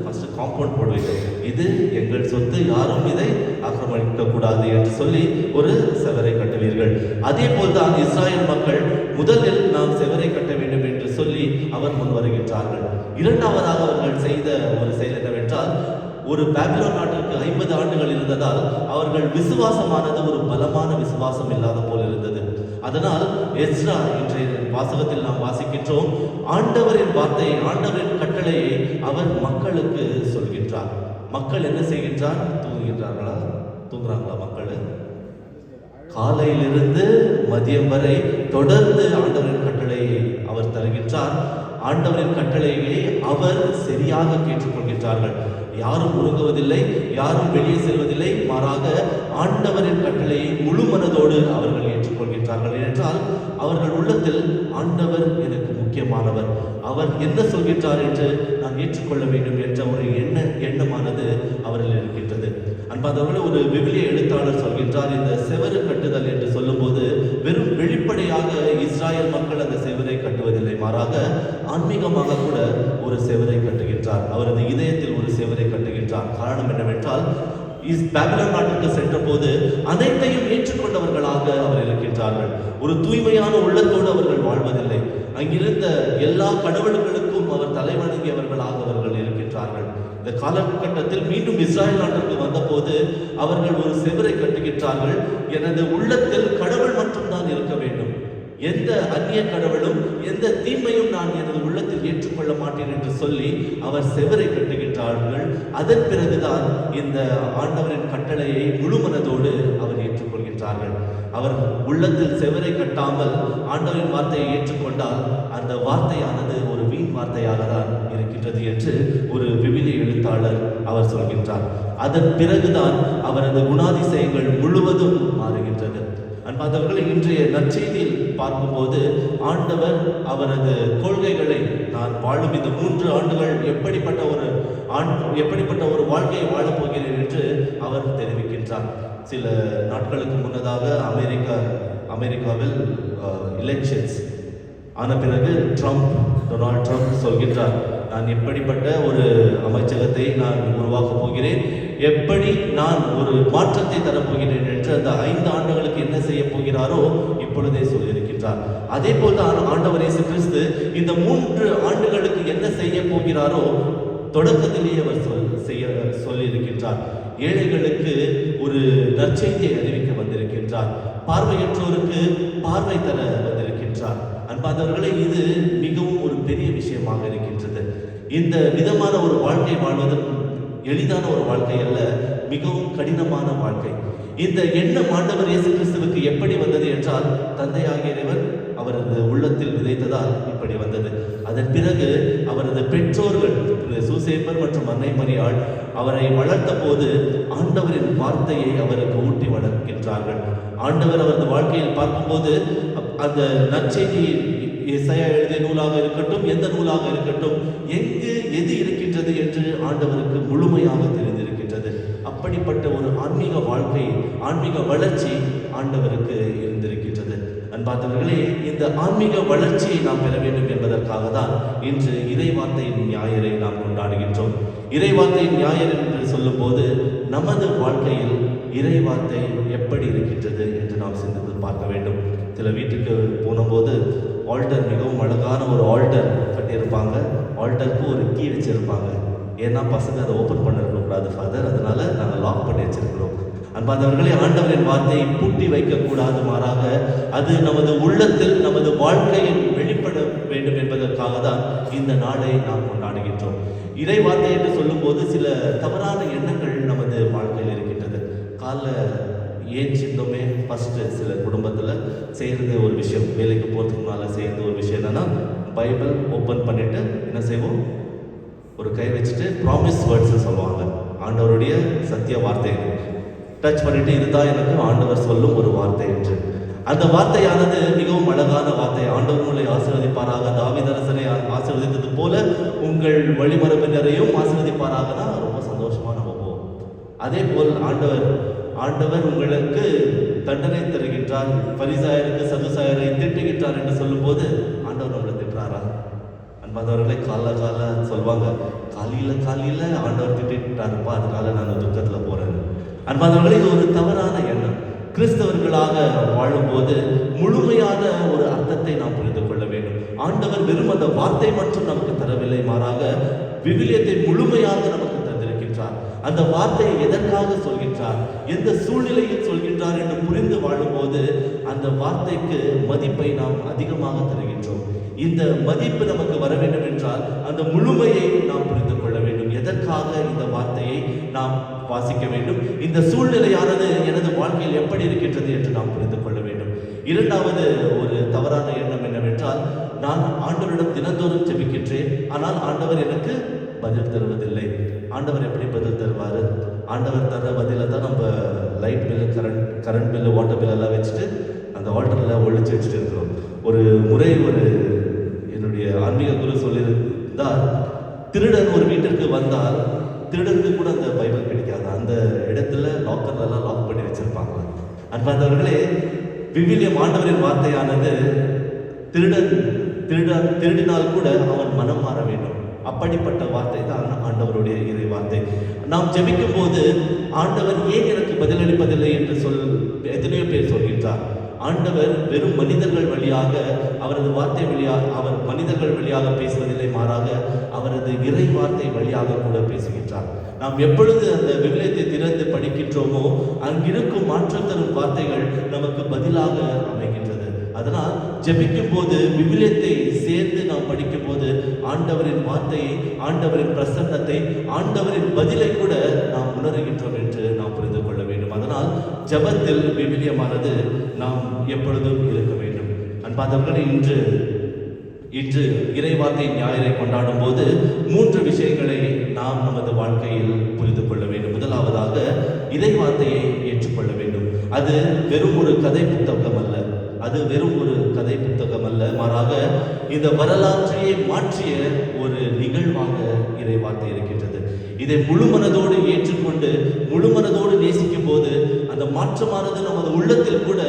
A: ஃபர்ஸ்ட் காம்பவுண்ட் போடுவீங்க. இது எங்கள் சொத்து, யாரும் இதை ஆக்கிரமிக்க கூடாது என்று சொல்லி ஒரு செவரை கட்டுவீர்கள். அதே போல்தான் இஸ்ராயல் மக்கள் முதலில் நாம் செவரை கட்ட வேண்டும் என்று சொல்லி அவர் முன் வருகின்றார்கள். இரண்டாவதாக அவர்கள் செய்த ஒரு செயல் என்னவென்றால், ஒரு பாபிலோன் நாட்டிற்கு 50 ஆண்டுகள் இருந்ததால் அவர்கள் விசுவாசமானது ஒரு பலமான விசுவாசம் இல்லாத போல் இருந்தது. அதனால் எஸ்ரா, இன்றைய வாசகத்தில் நாம் வாசிக்கின்றோம், ஆண்டவரின் வார்த்தையை, ஆண்டவரின் கட்டளையை அவர் மக்களுக்கு சொல்கின்றார். மக்கள் என்ன செய்கின்றார்? தூங்குறாங்களா மக்கள்? காலையிலிருந்து மதியம் வரை தொடர்ந்து ஆண்டவரின் கட்டளையை அவர் தருகின்றார். ஆண்டவரின் கட்டளையை அவர் சரியாக கேட்டுக்கொள்கின்றார்கள். யாரும் உறங்குவதில்லை, யாரும் வெளியே செல்வதில்லை, மாறாக ஆண்டவரின் கட்டளையை முழு மனதோடு அவர்கள் ஏற்றுக்கொள்கின்றார்கள். என்றால் அவர்கள் உள்ளத்தில் ஆண்டவர் எனக்கு முக்கியமானவர், அவர் என்ன சொல்கின்றார் என்று நான் ஏற்றுக்கொள்ள வேண்டும் என்ற ஒரு எண்ணமானது அவர்கள் இருக்கின்றது. அன்பாதவர்களே, ஒரு விவிலிய எழுத்தாளர் சொல்கின்றார், இந்த செவரு கட்டுதல் என்று சொல்லும்போது வெறும் வெளிப்படையாக இஸ்ராயல் மக்கள் அந்த செவரை கட்டுவதில்லை, மாறாக ஆன்மீகமாக கூட ஒரு செவரை கட்டுகின்றார். அவரது இதயத்தில் ஒரு செவரை கட்டுகின்றார். காரணம் என்னவென்றால், பாபிலோன் நாட்டுக்கு சென்ற போது அனைத்தையும் ஏற்றுக்கொண்டவர்களாக அவர் இருக்கின்றார்கள். ஒரு தூய்மையான உள்ளத்தோடு அவர்கள் வாழ்வதில்லை. அங்கிருந்த எல்லா கடவுள்களுக்கும் அவர் தலைவணங்கியவர்களாக அவர்கள் இருக்கின்றார்கள். இந்த காலகட்டத்தில் மீண்டும் இஸ்ராயல் நாட்டிற்கு வந்த போது அவர்கள் ஒரு செவரை கட்டுகின்றார்கள். எனது உள்ளத்தில் கடவுள் மட்டும்தான் இருக்க வேண்டும், எந்த அந்நிய கடவுளும் எந்த தீமையும் நான் எனது உள்ளத்தில் ஏற்றுக்கொள்ள மாட்டேன் என்று சொல்லி அவர் செவரை கட்டுகின்றார்கள். அதன் பிறகுதான் இந்த ஆண்டவரின் கட்டளையை முழு மனதோடு அவர் ஏற்றுக்கொள்கின்றார்கள். அவர் உள்ளத்தில் செவரை கட்டாமல் ஆண்டவரின் வார்த்தையை ஏற்றுக்கொண்டால் அந்த வார்த்தையானது ஒரு வீண் வார்த்தையாக தான் இருக்கின்றது என்று ஒரு விவிலிய எழுத்தாளர் அவர் சொல்கின்றார். அதன் பிறகுதான் அவரது குணாதிசயங்கள் முழுவதும் மாறுகின்றது. அன்பார்ந்தவர்களை, இன்றைய நற்செய்தியில் பார்க்கும்போது ஆண்டவர் அவரது கொள்கைகளை, நான் வாழும் இந்த 3 ஆண்டுகள் எப்படிப்பட்ட ஒரு வாழ்க்கையை வாழப்போகிறேன் என்று அவர் தெரிவிக்கின்றார். சில நாட்களுக்கு முன்னதாக அமெரிக்காவில் எலெக்ஷன்ஸ் ஆன பிறகு டொனால்ட் ட்ரம்ப் சொல்கின்றார், நான் எப்படிப்பட்ட ஒரு அமைச்சகத்தை நான் உருவாக்கப் போகிறேன், எப்படி நான் ஒரு மாற்றத்தை தரப்போகிறேன் என்று அந்த 5 ஆண்டுகளுக்கு என்ன செய்ய போகிறாரோ இப்பொழுதே சொல்லியிருக்கின்றார். அதே போல்தான் ஆண்டவர் இயேசு கிறிஸ்து இந்த 3 ஆண்டுகளுக்கு என்ன செய்ய போகிறாரோ தொடக்கத்திலேயே அவர் சொல்லியிருக்கின்றார். ஏழைகளுக்கு ஒரு நற்செய்தியை அறிவிக்க வந்திருக்கின்றார், பார்வையற்றோருக்கு பார்வை தர வந்திருக்கின்றார். அன்பார்ந்தவர்களே, இது மிகவும் ஒரு பெரிய விஷயமாக இருக்கின்றது. இந்த விதமான ஒரு வாழ்க்கை வாழ்வது எளிதான ஒரு வாழ்க்கை அல்ல, மிகவும் கடினமான வாழ்க்கை. இந்த எண்ணம் ஆண்டவர் இயேசு கிறிஸ்துவுக்கு எப்படி வந்தது என்றால், தந்தையாகிய இறைவன் அவரது உள்ளத்தில் விதைத்ததால் இப்படி வந்தது. அதன் பிறகு அவரது பெற்றோர்கள் சூசேப்பர் மற்றும் அன்னை மரியாள் அவரை வளர்த்த போது ஆண்டவரின் வார்த்தையை அவருக்கு ஊட்டி வளர்க்கின்றார்கள். ஆண்டவர் அவரது வாழ்க்கையில் பார்க்கும்போது அந்த நற்செய்தி எசாயா எழுதிய நூலாக இருக்கட்டும், எந்த நூலாக இருக்கட்டும், எங்கு எது இருக்கின்றது என்று ஆண்டவருக்கு முழுமையாக தெரிந்திருக்கின்றது. அப்படிப்பட்ட ஒரு ஆன்மீக வாழ்க்கை, ஆன்மீக வளர்ச்சி ஆண்டவருக்கு இருந்திருக்கின்றது. அன்பார்ந்தவர்களே, இந்த ஆன்மீக வளர்ச்சியை நாம் பெற வேண்டும் என்பதற்காக தான் இன்று இறைவார்த்தையின் ஞாயிறை நாம் கொண்டாடுகின்றோம். இறைவார்த்தையின் ஞாயிறு என்று சொல்லும் போது நமது வாழ்க்கையில் இறைவார்த்தை எப்படி இருக்கின்றது என்று நாம் சிந்தித்து பார்க்க வேண்டும். சில வீட்டுக்கு போனபோது ஆல்டர், மிகவும் அழகான ஒரு ஆல்டர் கட்டியிருப்பாங்க. ஆல்டருக்கு ஒரு கீ வச்சிருப்பாங்க. ஏன்னா பசங்க அதை ஓப்பன் பண்ணிருக்கக்கூடாது ஃபாதர், அதனால நாங்கள் லாக் பண்ணி வச்சிருக்கிறோம். அன்பார்ந்தவர்களே, ஆண்டவரின் வார்த்தையை பூட்டி வைக்கக்கூடாது, மாறாக அது நமது உள்ளத்தில் நமது வாழ்க்கையில் வெளிப்பட வேண்டும் என்பதற்காக தான் இந்த நாளை நாம் கொண்டாடுகின்றோம். இறை வார்த்தை என்று சொல்லும்போது சில தவறான எண்ணங்கள் நமது வாழ்க்கையில் இருக்கின்றது. ஏன் சின்னமே ஃபஸ்ட்டு சில குடும்பத்தில் செய்கிறது ஒரு விஷயம், வேலைக்கு போகிறதுக்கு முன்னால் செய்கிறது ஒரு விஷயம் என்னன்னா, பைபிள் ஓப்பன் பண்ணிவிட்டு என்ன செய்வோம், ஒரு கை வச்சுட்டு ப்ராமிஸ் வேர்ட்ஸ் சொல்லுவாங்க. ஆண்டவருடைய சத்திய வார்த்தை டச் பண்ணிட்டு, இதுதான் எனக்கு ஆண்டவர் சொல்லும் ஒரு வார்த்தை என்று. அந்த வார்த்தையானது மிகவும் அழகான வார்த்தை. ஆண்டவர் உங்களை ஆசீர்வதிப்பாராக, தாவீதரசனை ஆசீர்வதித்தது போல உங்கள் வழிமரபினரையும் ஆசீர்வதிப்பாராகனா ரொம்ப சந்தோஷமா நம்ம போவோம். அதே போல் ஆண்டவர் உங்களுக்கு தண்டனை தருகின்றார், பரிசாயருக்கு சதுசாயரை திட்டுகின்றார் என்று சொல்லும் போது ஆண்டவர் நம்மளை திட்டுறாரா? அன்பாதவர்களை கால சொல்வாங்க, காலையில ஆண்டவர் திட்டாருப்பா, அதனால நான் துக்கத்துல போறேன். அன்பாதவர்களே, இது ஒரு தவறான எண்ணம். கிறிஸ்தவர்களாக வாழும்போது முழுமையான ஒரு அர்த்தத்தை நாம் புரிந்து கொள்ள வேண்டும். ஆண்டவர் வெறும் அந்த வார்த்தை மட்டும் நமக்கு தரவில்லை, மாறாக விவிலியத்தை முழுமையாக நமக்கு தந்திருக்கின்றார். அந்த வார்த்தையை எதற்காக சொல்கின்றார், எந்த சூழ்நிலையில் சொல்கின்றார் என்று புரிந்து வாழும்போது அந்த வார்த்தைக்கு மதிப்பை நாம் அதிகமாக தருகின்றோம். இந்த மதிப்பு நமக்கு வர வேண்டும் என்றால் அந்த முழுமையை நாம் புரிந்து கொள்ள வேண்டும். எதற்காக இந்த வார்த்தையை நாம் வாசிக்க வேண்டும், இந்த சூழ்நிலையானது எனது வாழ்க்கையில் எப்படி இருக்கின்றது என்று நாம் புரிந்து கொள்ள வேண்டும். இரண்டாவது ஒரு தவறான எண்ணம் என்னவென்றால், நான் ஆண்டவரிடம் தினந்தோறும் ஜெபிக்கின்றேன், ஆனால் ஆண்டவர் எனக்கு பதில் தருவதில்லை. ஆண்டவர் எப்படி பதில் தருவார்? ஆண்டவர் தர பதில தான் நம்ம light bill, current bill, water bill எல்லாம் வச்சுட்டு அந்த வாட்டரில் ஒழிச்சு வச்சுட்டு இருக்கிறோம். ஒரு முறை என்னுடைய ஆன்மீக குரு சொல்லியிருந்தால், திருடன் ஒரு வீட்டிற்கு வந்தால் திருடனுக்கு கூட அந்த பைபிள் கிடைக்காது, அந்த இடத்துல லாக்கர்லாம் லாக் பண்ணி வச்சிருப்பாங்க. அன்பார்ந்தவர்களே, விவிலியம் ஆண்டவரின் வார்த்தையானது திருடினால் கூட அவன் மனம் மாற வேண்டும். அப்படிப்பட்ட வார்த்தை தான் ஆண்டவருடைய இறை வார்த்தை. நாம் ஜெபிக்கும் போது ஆண்டவர் ஏன் எனக்கு பதிலளிப்பதில்லை என்று எத்தனையோ பேர் சொல்கின்றார். ஆண்டவர் வெறும் மனிதர்கள் வழியாக, அவரது வார்த்தை வழியாக, அவர் மனிதர்கள் வழியாக பேசுவதில்லை, மாறாக அவரது இறை வார்த்தை வழியாக கூட பேசுகின்றார். நாம் எப்பொழுது அந்த விவிலியத்தை திறந்து படிக்கின்றோமோ அங்கிருக்கும் மாற்றம் தரும் வார்த்தைகள் நமக்கு பதிலாக அமைகின்றது. அதனால் ஜெபிக்கும் போது விவிலியத்தை சேர்ந்து நாம் படிக்கும் போது ஆண்டவரின் வார்த்தையை, ஆண்டவரின் பிரசன்னத்தை, ஆண்டவரின் பதிலை கூட நாம் உணர்கின்றோம் என்று நாம் புரிந்து கொள்ள வேண்டும். அதனால் ஜெபத்தில் விவிலியமானது நாம் எப்பொழுதும் இருக்க வேண்டும். அன்பார்ந்தவர்களே, இன்று இறைவார்த்தை ஞாயிறை கொண்டாடும் போது 3 விஷயங்களை நாம் நமது வாழ்க்கையில் புரிந்து கொள்ள வேண்டும். முதலாவதாக, இறைவார்த்தையை ஏற்றுக்கொள்ள வேண்டும். அது வெறும் ஒரு கதை புத்தகம் அல்ல, மாறாக இந்த வரலாற்றையே மாற்றிய ஒரு நிகழ்வாக இறைவார்த்தை இருக்கின்றது. இதை முழு மனதோடு ஏற்றுக்கொண்டு முழு மனதோடு நேசிக்கும் போது அந்த மாற்றமானது நமது உள்ளத்தில் கூட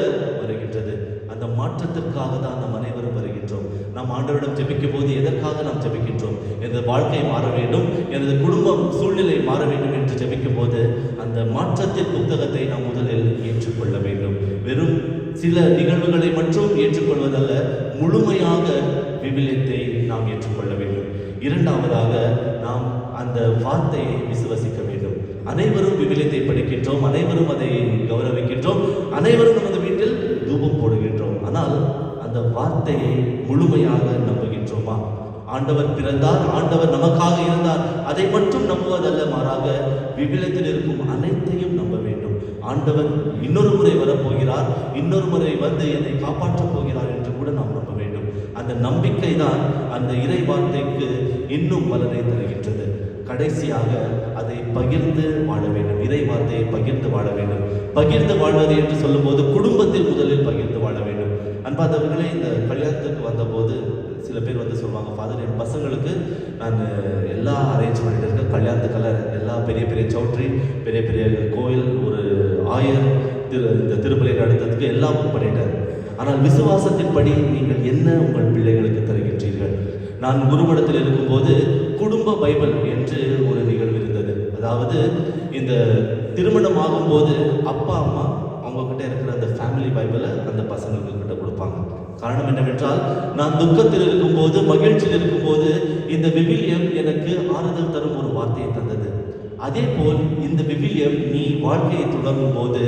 A: வருகின்றது. அந்த மாற்றத்திற்காக தான் நாம் அனைவரும் வருகின்றோம். நாம் ஆண்டவரிடம் ஜெபிக்கும் போது எதற்காக நாம் ஜெபிக்கின்றோம்? எனது வாழ்க்கை மாற வேண்டும், எனது குடும்பம் சூழ்நிலை மாற வேண்டும் என்று ஜெபிக்கும் போது அந்த மாற்றத்தின் புத்தகத்தை நாம் முதலில் ஏற்றுக்கொள்ள வேண்டும். வெறும் சில நிகழ்வுகளை மட்டும் ஏற்றுக்கொள்வதல்ல, முழுமையாக விவிலியத்தை நாம் ஏற்றுக்கொள்ள வேண்டும். இரண்டாவதாக, நாம் அந்த வார்த்தையை விசுவசிக்க வேண்டும். அனைவரும் விவிலியத்தை படிக்கின்றோம், அனைவரும் அதை கௌரவிக்கின்றோம், அனைவரும் நமது வீட்டில் தூபம் போடுகின்றோம். ஆனால் அந்த வார்த்தையை முழுமையாக நம்புகின்றோமா? ஆண்டவர் பிறந்தார், ஆண்டவர் நமக்காக இருந்தார், அதை மட்டும் நம்புவதல்ல, மாறாக விவிலியத்தில் இருக்கும் அனைத்தையும் நம்ப வேண்டும். ஆண்டவர் இன்னொரு முறை வரப்போகிறார், இன்னொரு முறை வந்து என்னை காப்பாற்றப் போகிறார் என்று கூட நாம் நம்ப வேண்டும். அந்த நம்பிக்கை தான் அந்த இறை வார்த்தைக்கு இன்னும் பலனை தருகின்றது. கடைசியாக அதை பகிர்ந்து வாழ வேண்டும். இறை வார்த்தையை பகிர்ந்து வாழ வேண்டும். பகிர்ந்து வாழ்வது என்று சொல்லும்போது குடும்பத்தில் முதலில் பகிர்ந்து வாழ வேண்டும். அன்பாதவர்களே, இந்த கல்யாணத்துக்கு வந்தபோது சில பேர் வந்து சொல்லுவாங்க, ஃபாதர், என் பசங்களுக்கு நான் எல்லா அரேஞ்ச் பண்ணிட்டு இருக்கேன், கல்யாணத்துக்கெல்லாம் எல்லா பெரிய பெரிய சௌட்ரி, பெரிய பெரிய கோயில், ஒரு ஆயர், இந்த திருப்பலி நடத்துறதுக்கு எல்லாம் பண்ணிட்டேன். ஆனால் விசுவாசத்தின்படி நீங்கள் என்ன உங்கள் பிள்ளைகளுக்கு தருகின்றீர்கள்? நான் குருமடத்தில் இருக்கும்போது குடும்ப பைபிள் என்று ஒரு நிகழ்வு இருந்தது. அதாவது இந்த திருமணம் ஆகும்போது அப்பா அம்மா அவங்கக்கிட்ட இருக்கிற அந்த ஃபேமிலி பைபிளை அந்த பசங்களுக்கு கிட்ட கொடுப்பாங்க. காரணம் என்னவென்றால், நான் துக்கத்தில் இருக்கும்போது, மகிழ்ச்சியில் இருக்கும்போது இந்த விவிலியம் எனக்கு ஆறுதல் தரும் ஒரு வார்த்தையை தந்தது. அதே போல் இந்த விவிலியம் நீ வாழ்க்கையை தொடரும் போது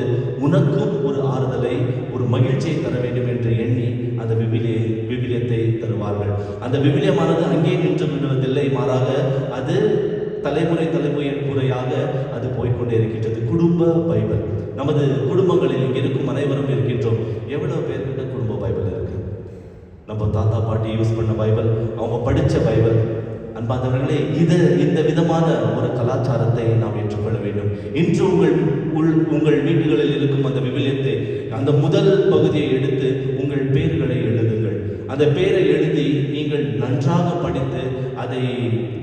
A: உனக்கும் ஒரு ஆறுதலை, ஒரு மகிழ்ச்சியை தர வேண்டும் என்று எண்ணி அந்த விவிலியத்தை தருவார்கள். அந்த விவிலியமானது அங்கே நின்று விடுவதில்லை, மாறாக அது தலைமுறை முறையாக அது போய்கொண்டே இருக்கின்றது. குடும்ப பைபிள் நமது குடும்பங்களில் இங்கே இருக்கும் அனைவரும் இருக்கின்றோம். எவ்வளவு பேர்கிட்ட குடும்ப பைபிள் இருக்கு? நம்ம தாத்தா பாட்டி யூஸ் பண்ண பைபிள், அவங்க படித்த பைபிள். அன்பாதவர்களே, இந்த விதமான ஒரு கலாச்சாரத்தை நாம் ஏற்றுக்கொள்ள வேண்டும். இன்று உங்கள் வீடுகளில் இருக்கும் அந்த விவிலியத்தை, அந்த முதல் பகுதியை எடுத்து உங்கள் பெயர்களை எழுதுங்கள். அந்த பெயரை எழுதி நீங்கள் நன்றாக படித்து அதை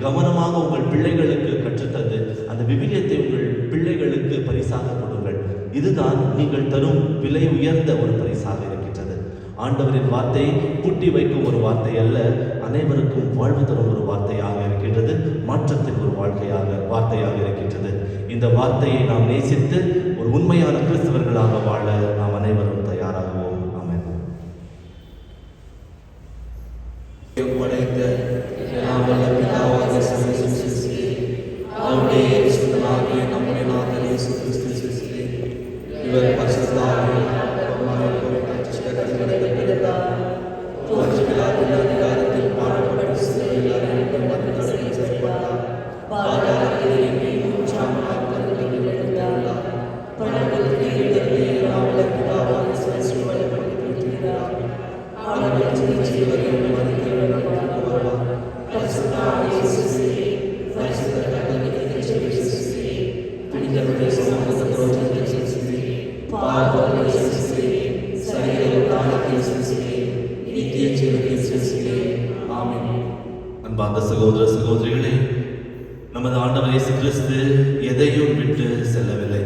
A: கவனமாக உங்கள் பிள்ளைகளுக்கு கற்றுத்தந்து அந்த விவிலியத்தை உங்கள் பிள்ளைகளுக்கு பரிசாக கொடுங்கள். இதுதான் நீங்கள் தரும் விலை உயர்ந்த ஒரு பரிசாக இருக்கின்றது. ஆண்டவரின் வார்த்தை பூட்டி வைக்கும் ஒரு வார்த்தை அல்ல, அனைவருக்கும் வாழ்வு தரும் ஒரு வார்த்தையாக இருக்கின்றது. மாற்றத்தின் ஒரு வார்த்தையாக இருக்கின்றது. இந்த வார்த்தையை நாம் நேசித்து ஒரு உண்மையான கிறிஸ்தவர்களாக வாழ நாம் அனைவரும் தயாராகுவோம். ஆமென். அன்பார்ந்த சகோதர சகோதரிகளே, நமது ஆண்டவர் இயேசு கிறிஸ்து எதையும் விட்டு செல்லவில்லை.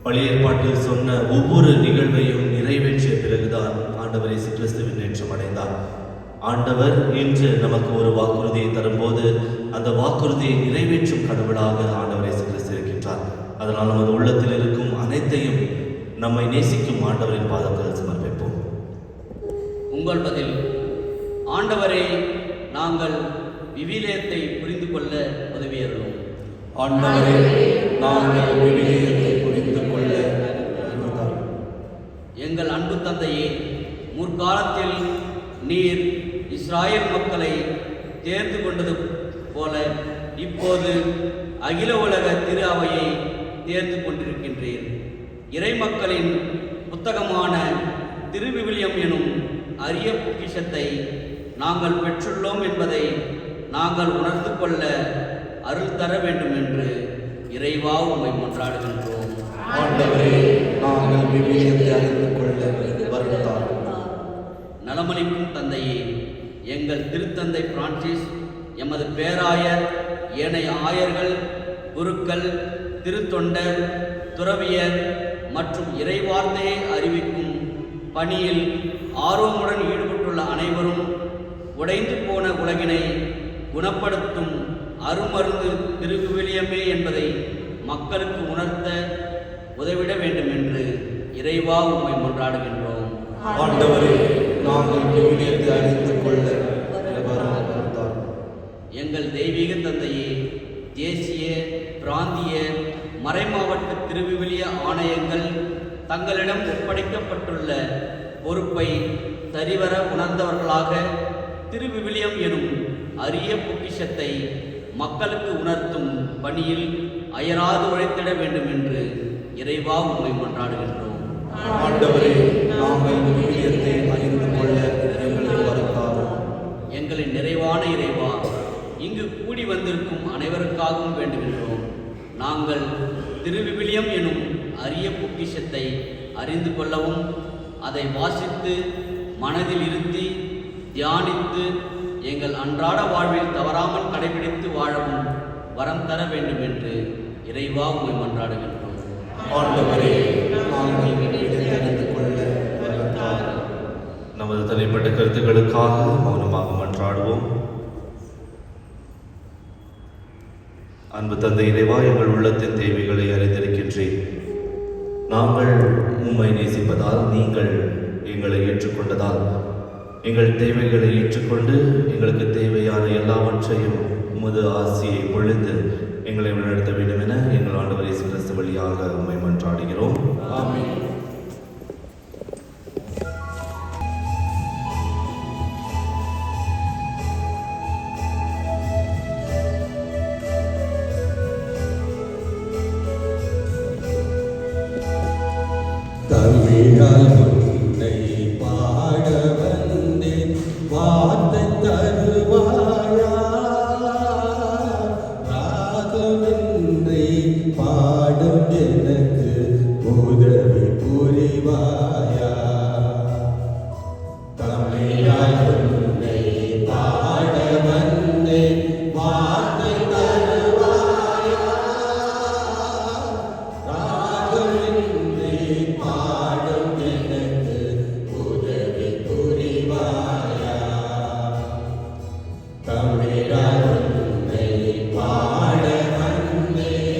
A: பழைய ஏற்பாட்டில் சொன்ன ஒவ்வொரு நிகழ்வையும் நிறைவேற்றிய பிறகுதான் ஆண்டவர் இயேசு கிறிஸ்து விண்ணேற்றம் அடைந்தார். ஆண்டவர் இன்று நமக்கு ஒரு வாக்குறுதியை தரும்போது அந்த வாக்குறுதியை நிறைவேற்றும் கடவுளாக ஆண்டவர் இயேசு கிறிஸ்து இருக்கின்றார். அதனால் நமது உள்ளத்தில் இருக்கும் அனைத்தையும் நம்மை நேசிக்கும் ஆண்டவரின் பாதத்தில் சமர்ப்பிப்போம்.
F: உங்கள் பதில்: ஆண்டவரே, நாங்கள் விவிலியத்தை புரிந்து கொள்ள உதவியருளும்.
B: ஆண்டவரே, நாங்கள் விவிலியத்தை புரிந்து கொள்ள
F: எங்கள் அன்பு தந்தையே, முற்காலத்தில் நீர் இஸ்ராயல் மக்களை தேர்ந்து கொண்டது போல இப்போது அகில உலக திரு அவையை தேர்ந்து கொண்டிருக்கின்றீர். இறை மக்களின் புத்தகமான திருவிவிலியம் எனும் அரிய பொக்கிஷத்தை நாங்கள் பெற்றுள்ளோம் என்பதை நாங்கள் உணர்ந்து கொள்ள அருள் தர வேண்டும் என்று இறைவா உம்மை மன்றாடுகின்றோம்.
B: ஆண்டவரே, நாங்கள் விவிலியத்தை அறிந்து கொள்ள வருகிறார்.
F: நலமளிக்கும் தந்தையே, எங்கள் திருத்தந்தை பிரான்சிஸ், எமது பேராயர், ஏனைய ஆயர்கள், குருக்கள், திருத்தொண்டர், துறவியர் மற்றும் இறைவார்த்தையை அறிவிக்கும் பணியில் ஆர்வமுடன் ஈடுபட்டுள்ள அனைவரும் உடைந்து போன உலகினை குணப்படுத்தும் அருமருந்து திருவிவிலியமே என்பதை மக்களுக்கு உணர்த்த உதவிட வேண்டும் என்று இறைவா உம்மை மன்றாடுகின்றோம்.
B: ஆண்டவரே, நாங்கள் விவிலியத்தை அறிந்து கொள்ள வருகிறார்.
F: எங்கள் தெய்வீக தந்தையே, தேசிய, பிராந்திய, மறைமாவட்ட திருவிவிலிய ஆணையங்கள் தங்களிடம் ஒப்படைக்கப்பட்டுள்ள பொறுப்பை சரிவர உணர்ந்தவர்களாக திருவிவிலியம் எனும் அரிய பொக்கிஷத்தை மக்களுக்கு உணர்த்தும் பணியில் அயராது உழைத்திட வேண்டும் என்று இறைவா உம்மை மன்றாடுகின்றோம்.
B: ஆண்டவரே, நாங்கள் விவிலியத்தை அறிந்து கொள்ள எங்களுக்கு வரத்தாரும்.
F: எங்களின் நிறைவான இறைவா, இங்கு கூடி வந்திருக்கும் அனைவருக்காகவும் வேண்டுகின்றோம். நாங்கள் திருவிவிலியம் எனும் அரிய பொக்கிஷத்தை அறிந்து கொள்ளவும் அதை வாசித்து மனதில் இருத்தி தியானித்து எங்கள் அன்றாட வாழ்வில் தவறாமல் கடைபிடித்து வாழவும் வரம் தர வேண்டும் என்று இறைவா உம்மை மன்றாடுகின்றோம்.
B: ஆண்டவரே, நாங்கள் விவிலியத்தை அறிந்து கொள்ள வரத்தாரும்.
A: நமது தனிப்பட்ட கருத்துக்களுக்காக மௌனமாக மன்றாடுவோம். அன்பு தந்தை இறைவா, எங்கள் உள்ளத்தின் தேவைகளை அறிந்திருக்கின்றேன். நாங்கள் உம்மை நேசிப்பதால், நீங்கள் எங்களை ஏற்றுக்கொண்டதால், எங்கள் தேவைகளை ஏற்றுக்கொண்டு எங்களுக்கு தேவையான எல்லாவற்றையும் உமது ஆசியை பொழிந்து எங்களை வழிநடத்த வேண்டும் என எங்கள் ஆண்டவர் இயேசு கிறிஸ்து வழியாக உம்மை மன்றாடுகிறோம்.
B: ஆமென்.
C: தமிழால் உன்னை பாட வந்தேன், வார்த்தை தருவாயா? ராகமின்றி பாடும் எனக்கு உதவி புரிவாயா? தமிழால் உன்னை பாட வந்தேன், வார்த்தை தருவாயா? ராகமின்றி பாடும் எனக்கு உதவி புரிவாயா? தமிழால் உன்னை பாட வந்தேன்.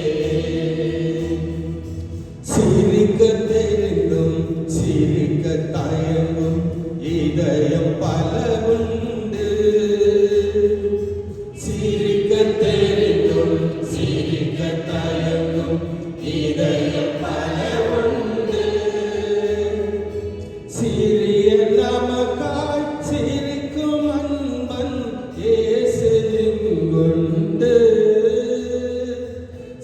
C: சிரிக்க தெரிந்தும் சிரிக்க தயங்கும் இதயம் பல உண்டு. சிரிக்க தெரிந்தும் சிரிக்க தயங்கும் இதயம் பல உண்டு. சிறிய நமக்காய் சிரிக்கும் அன்பன் இயேசு இங்குண்டு.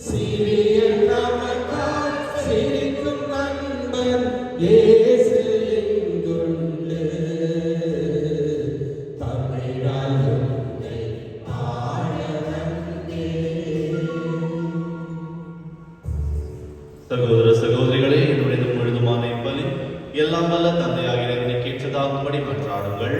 C: சிறிய நமக்காய் சிரிக்கும் அன்பன் இயேசு இங்குண்டு. தமிழால் உன்னை பாட வந்தேன்.
A: சகோதர சகோதரிகளே, என்னுடைய முழுதுமான இப்பலி எல்லாம் வல்ல தந்தையாக இறைவனுக்கு ஏற்றதாகும்படி மன்றாடுங்கள்.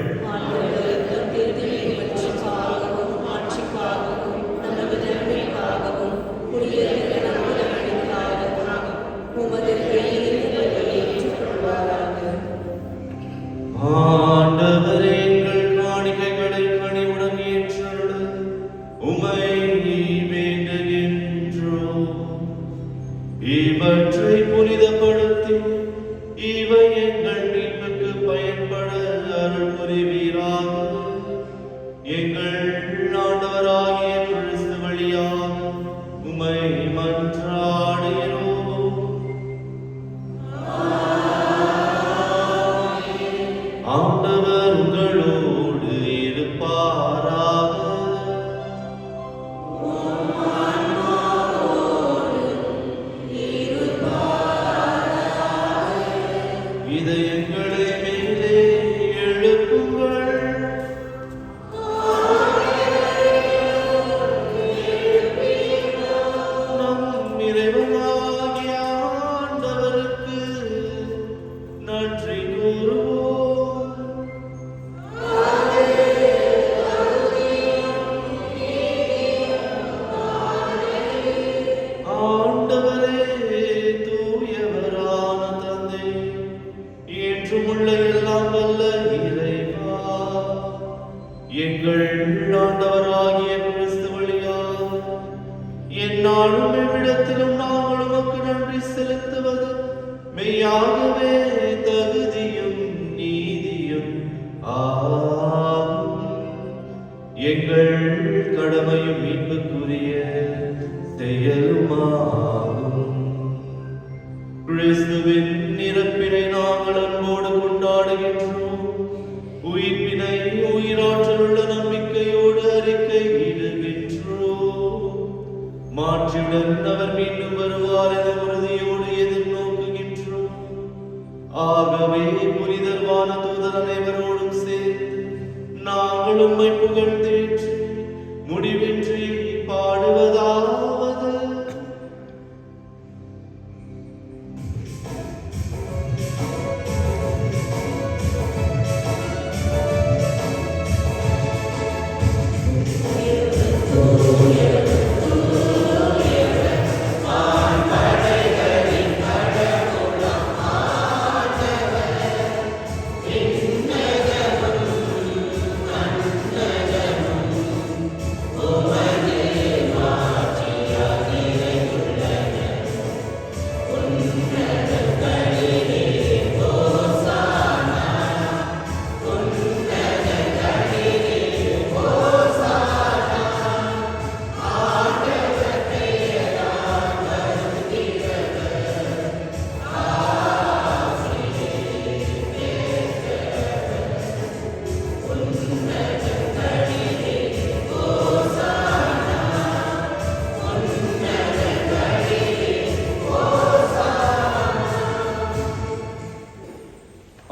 A: ஆண்டவரே, எங்கள் காணிக்கைகளை கனிவுடன் ஏற்றருள உம்மை வேண்டுகின்றோம். இவற்றை புனிதப்படுத்தி இவை எங்கள் மீட்புக்கு பயன்பட அருள் புரிவீராக. எங்கள் ஆண்டவராகிய கிறிஸ்து வழியாக உம்மை மன்றாடுகிறோம். ஆண்டவர் உங்களோடு இருப்பாராக. இதயங்களை மேலே எழுப்புங்கள். நம் இறைவனாகிய ஆண்டவருக்கு நன்றி கூறுவோம். ஆண்டவரே, தூயவரான தந்தை, என்றுமுள்ள எல்லாம் வல்ல இறைவா, எங்கள் ஆண்டவராகிய கிறிஸ்து வழியாக எந்நாளும் எவ்விடத்திலும் நாங்கள் உமக்கு நன்றி செலுத்துவது மெய்யாகவே தகுதியும் நீதியும் ஆகும். எங்கள் கடமையும் மீட்புக்குரிய செயலுமாகும். கிறிஸ்துவின் இறப்பினை நாங்கள் அன்போடு கொண்டாடுகின்றோம். உயிர்ப்பினை உயிராற்றலுள்ள நம்பிக்கையோடு அறி வருவார் என உறுதியோடு எதிர்நோக்குகின்றோம். ஆகவே புனிதர்வான தூதர் அனைவரோடும் சேர்ந்து நாங்கள் உம்மை புகழ்ந்தேற்று முடிவின்றி பாடுவதாவது.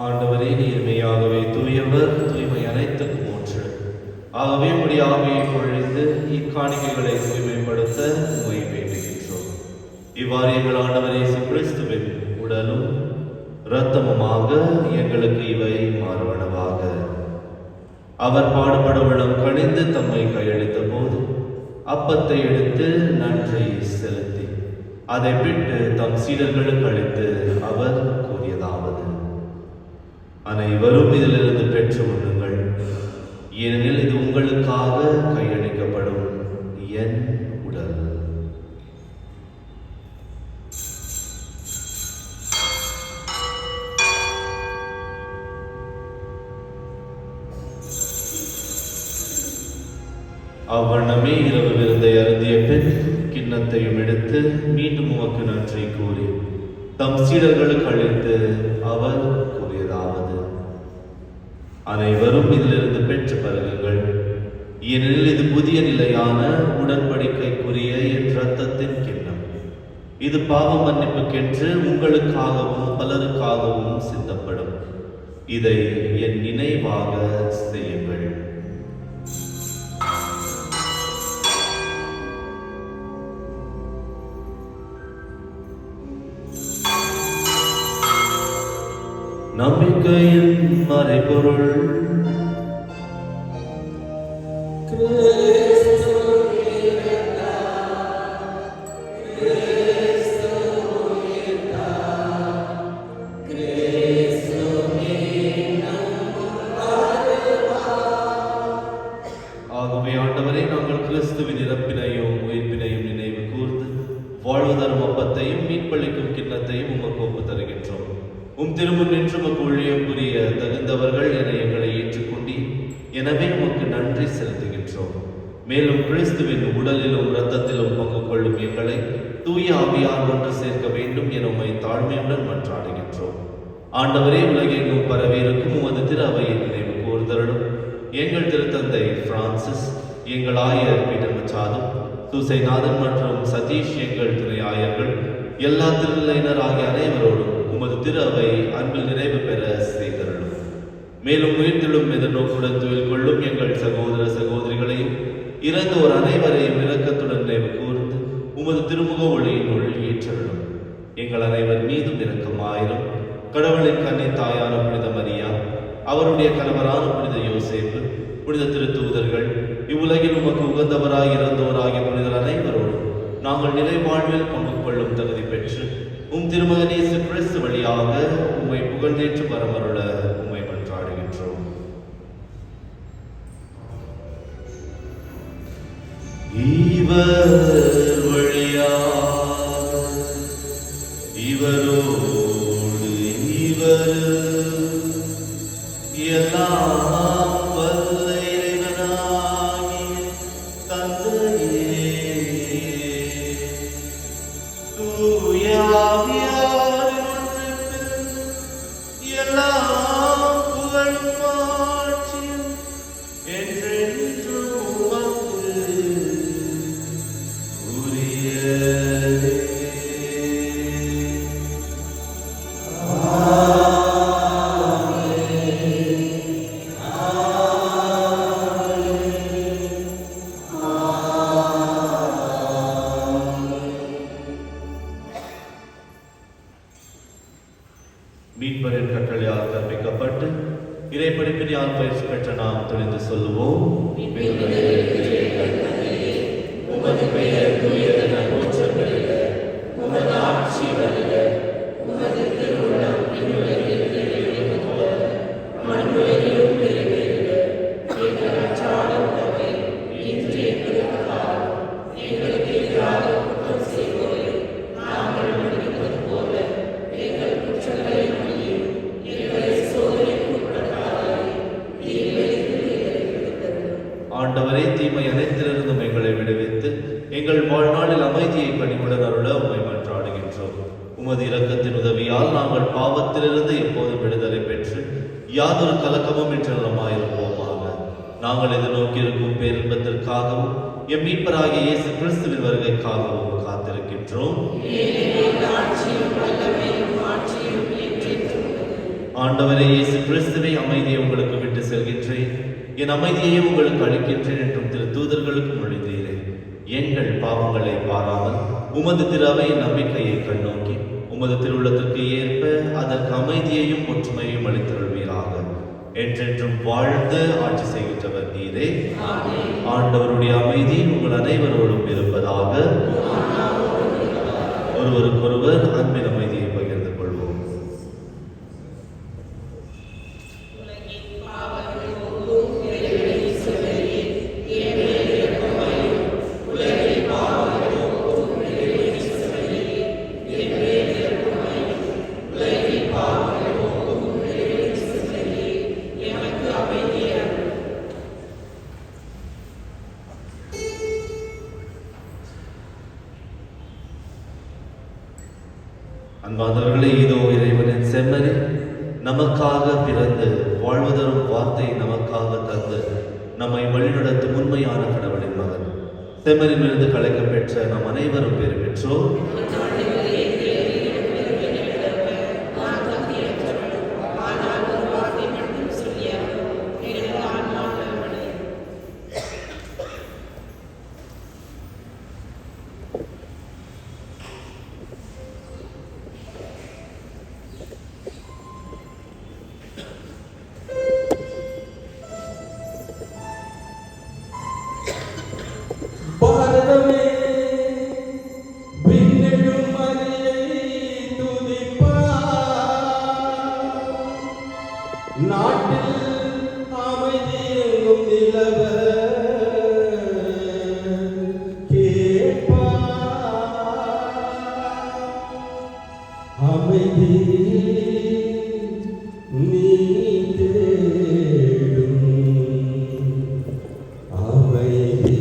A: ஆண்டவரே, நீர் மெய்யாகவே தூயவர், தூய்மை அனைத்துக்கும் ஊற்று. ஆகவே உம்முடைய ஆவியை பொழிந்து இக்காணிக்கைகளை தூய்மைப்படுத்த உம்மை வேண்டுகின்றோம். இவ்வாறு எங்கள் ஆண்டவர் இயேசு கிறிஸ்துவின் உடலும் இரத்தமுமாக எங்களுக்கு இவை மாறுவனவாக. அவர் பாடுபட உள்ளம் கணிந்து தம்மை கையளித்த போது அப்பத்தை எடுத்து நன்றி செலுத்தி அதை விட்டு தம் சீடர்களுக்கு அளித்து அவர் கூறியதாவது: அனைவரும் இதிலிருந்து பெற்று உண்ணுங்கள், ஏனெனில் இது உங்களுக்காக கையளிக்கப்படும் என் உடல். அவ்வண்ணமே இரவு விருந்தை அருந்திய பின் கிண்ணத்தையும் எடுத்து மீண்டும் உமக்கு நன்றி கூறி தம் சீடர்களுக்கு அளித்து அவர் கூறியதாவது: அனைவரும் இதிலிருந்து பெற்று பருகுங்கள், ஏனெனில் இது புதிய நிலையான உடன்படிக்கைக்குரிய என் இரத்தத்தின் கிண்ணம். இது பாவ மன்னிப்புக்கென்று உங்களுக்காகவும் பலருக்காகவும் சிந்தப்படும். இதை என் நினைவாக செய்யுங்கள். நம்பிக்கையின் மறைபொருள் ஆகவே ஆண்டவரே, நாங்கள் கிறிஸ்துவின் இறப்பினையும் உயிர்ப்பினையும் நினைவு கூர்ந்து வாழ்வு தரும் அப்பத்தையும் மீட்பளிக்கும் கிண்ணத்தையும் உமக்கு ஒப்பு தருகின்றோம். உம் திருமுன் நின்று உமக்கு ஊழியம் புரிய தகுந்தவர்கள் என எங்களை ஏற்றுக்கொண்டி, எனவே உமக்கு நன்றி செலுத்துகின்றோம். மேலும் கிறிஸ்துவின் உடலிலும் இரத்தத்திலும் பங்கு கொள்ளும் எங்களை தூய ஆவியார் ஒன்று சேர்க்க வேண்டும் என உம்மை தாழ்மையுடன் மன்றாடுகின்றோம். ஆண்டவரே, உலகெங்கும் பரவியிருக்கும் உமது திரு அவையை நினைவு கூர்ந்தருளும். எங்கள் திருத்தந்தை பிரான்சிஸ், எங்கள் ஆயர் பீட்டர் மச்சாதும், சூசைநாதன் மற்றும் சதீஷ் எங்கள் துணை ஆயர்கள், எல்லா திருநிலையினர் ஆகிய அனைவரோடும் உமது திரு அவை அன்பில் நிறைவு பெற செய்தருளும். மேலும் உயிர்த்தெழும் எதிர்நோக்குடன் துயில் கொள்ளும் எங்கள் சகோதர சகோதரிகளையும் இறந்தோர் அனைவரையும் இரக்கத்துடன் நினைவு கூர்ந்து உமது திருமுக ஒளியினுள் ஏற்றருளும். எங்கள் அனைவர் மீதும் இரக்கமாயிரும். கடவுளின் கன்னை தாயான புனித மரியா, அவருடைய கணவரான புனித யோசேப்பு, புனித திருத்தூதர்கள், இவ்வுலகில் உமக்கு உகந்தவராய் இறந்தோராகிய புனிதர் அனைவரோடும் நாங்கள் நிலை வாழ்வில் பங்கு கொள்ளும் தகுதி பெற்று உம் திருமகன் இயேசு கிறிஸ்து வழியாக உம்மை புகழ்ந்தேற்று வரமருள உம்மை மன்றாடுகின்றோம். இவர் வழியாக இவரோடு இவர் எல்லாம் வல்ல இறைவனாகிய தந்தையே, தூய ஆவியாரின் ஒன்றிப்பில் எல்லா புகழும் மாட்சியும் என்றென்றும் உமக்கு உரியதே. மீட்பரின் கட்டளையால் கற்பிக்கப்பட்டு இறைப்படிப்பினால் பயிற்சி பெற்ற நாம் துணிந்து சொல்லுவோம்.
B: உமது பெயர் தூயதென போற்றப்படுக. உமது ஆட்சி வருக. உமது திருவுளம் விண்ணுலகில் நிறைவேறுவது போல மண்ணுலகிலும் நிறைவேறுக. எங்கள் அன்றாட உணவை இன்று எங்களுக்கு தாரும். எங்களுக்கு எதிராக குற்றம் செய்வோரை நாங்கள் மன்னிப்பது போல எங்கள் குற்றங்களை மன்னியும். எங்களை சோதனைக்கு உட்படுத்தாதே, தீமையிலிருந்து எங்களை விடுவித்தருளும்.
A: ஆண்டவரே, தீமை அனைத்திலிருந்தும் எங்களை விடுவித்து எங்கள் வாழ்நாளில் அமைதியை பணிவுடன் அருள உம்மை மன்றாடுகின்றோம். உமது இரக்கத்தின் உதவியால் நாங்கள் பாவத்திலிருந்து எப்போதும் விடுதலை பெற்று யாதொரு கலக்கமும் இன்று நலமாயிருப்போமாக. நாங்கள் எதிர்நோக்கியிருக்கும் பேரின்பத்திற்காகவும் எம் மீட்பராகிய இயேசு கிறிஸ்துவின் வருகைக்காகவும் காத்திருக்கின்றோம். ஆண்டவரே இயேசு கிறிஸ்துவை, அமைதியை உங்களுக்கு விட்டு செல்கின்றேன், என் அமைதியை உங்களுக்கு அளிக்கின்றேன் என்றும் திரு தூதர்களுக்கு மொழிந்தீரே. எங்கள் பாவங்களை பாராமல் உமது திரு அவையின் நம்பிக்கையை கண்ணோக்கி உமது திருவுள்ளத்திற்கு ஏற்ப அதற்கு அமைதியையும் ஒற்றுமையையும் அளித்தருள்வீராக. என்றென்றும் வாழ்ந்து ஆட்சி செய்கின்றவர் நீரே. ஆண்டவருடைய அமைதி உங்கள் அனைவரோடும் இருப்பதாக. ஒருவருக்கொருவர் அன்பின் அமைதியை பகிர்ந்து கொள்வோம். அன்பானவர்களே, இதோ இறைவனின் செம்மறி நமக்காக பிறந்து வாழ்வு தரும் வார்த்தை நமக்காக தந்து நம்மை வழிநடத்தும் உண்மையான கடவுளின் மகன். செம்மறியிலிருந்து கலைக்கப் பெற்ற நம் அனைவரும் பேறு பெற்றோர்.
C: பாரதமே விண்ணெழும் மலையை துதிப்பார். நாட்டில் அமைதியும் நிலவ கேட்பார். அமைதி நீ தேடும் அமைதி.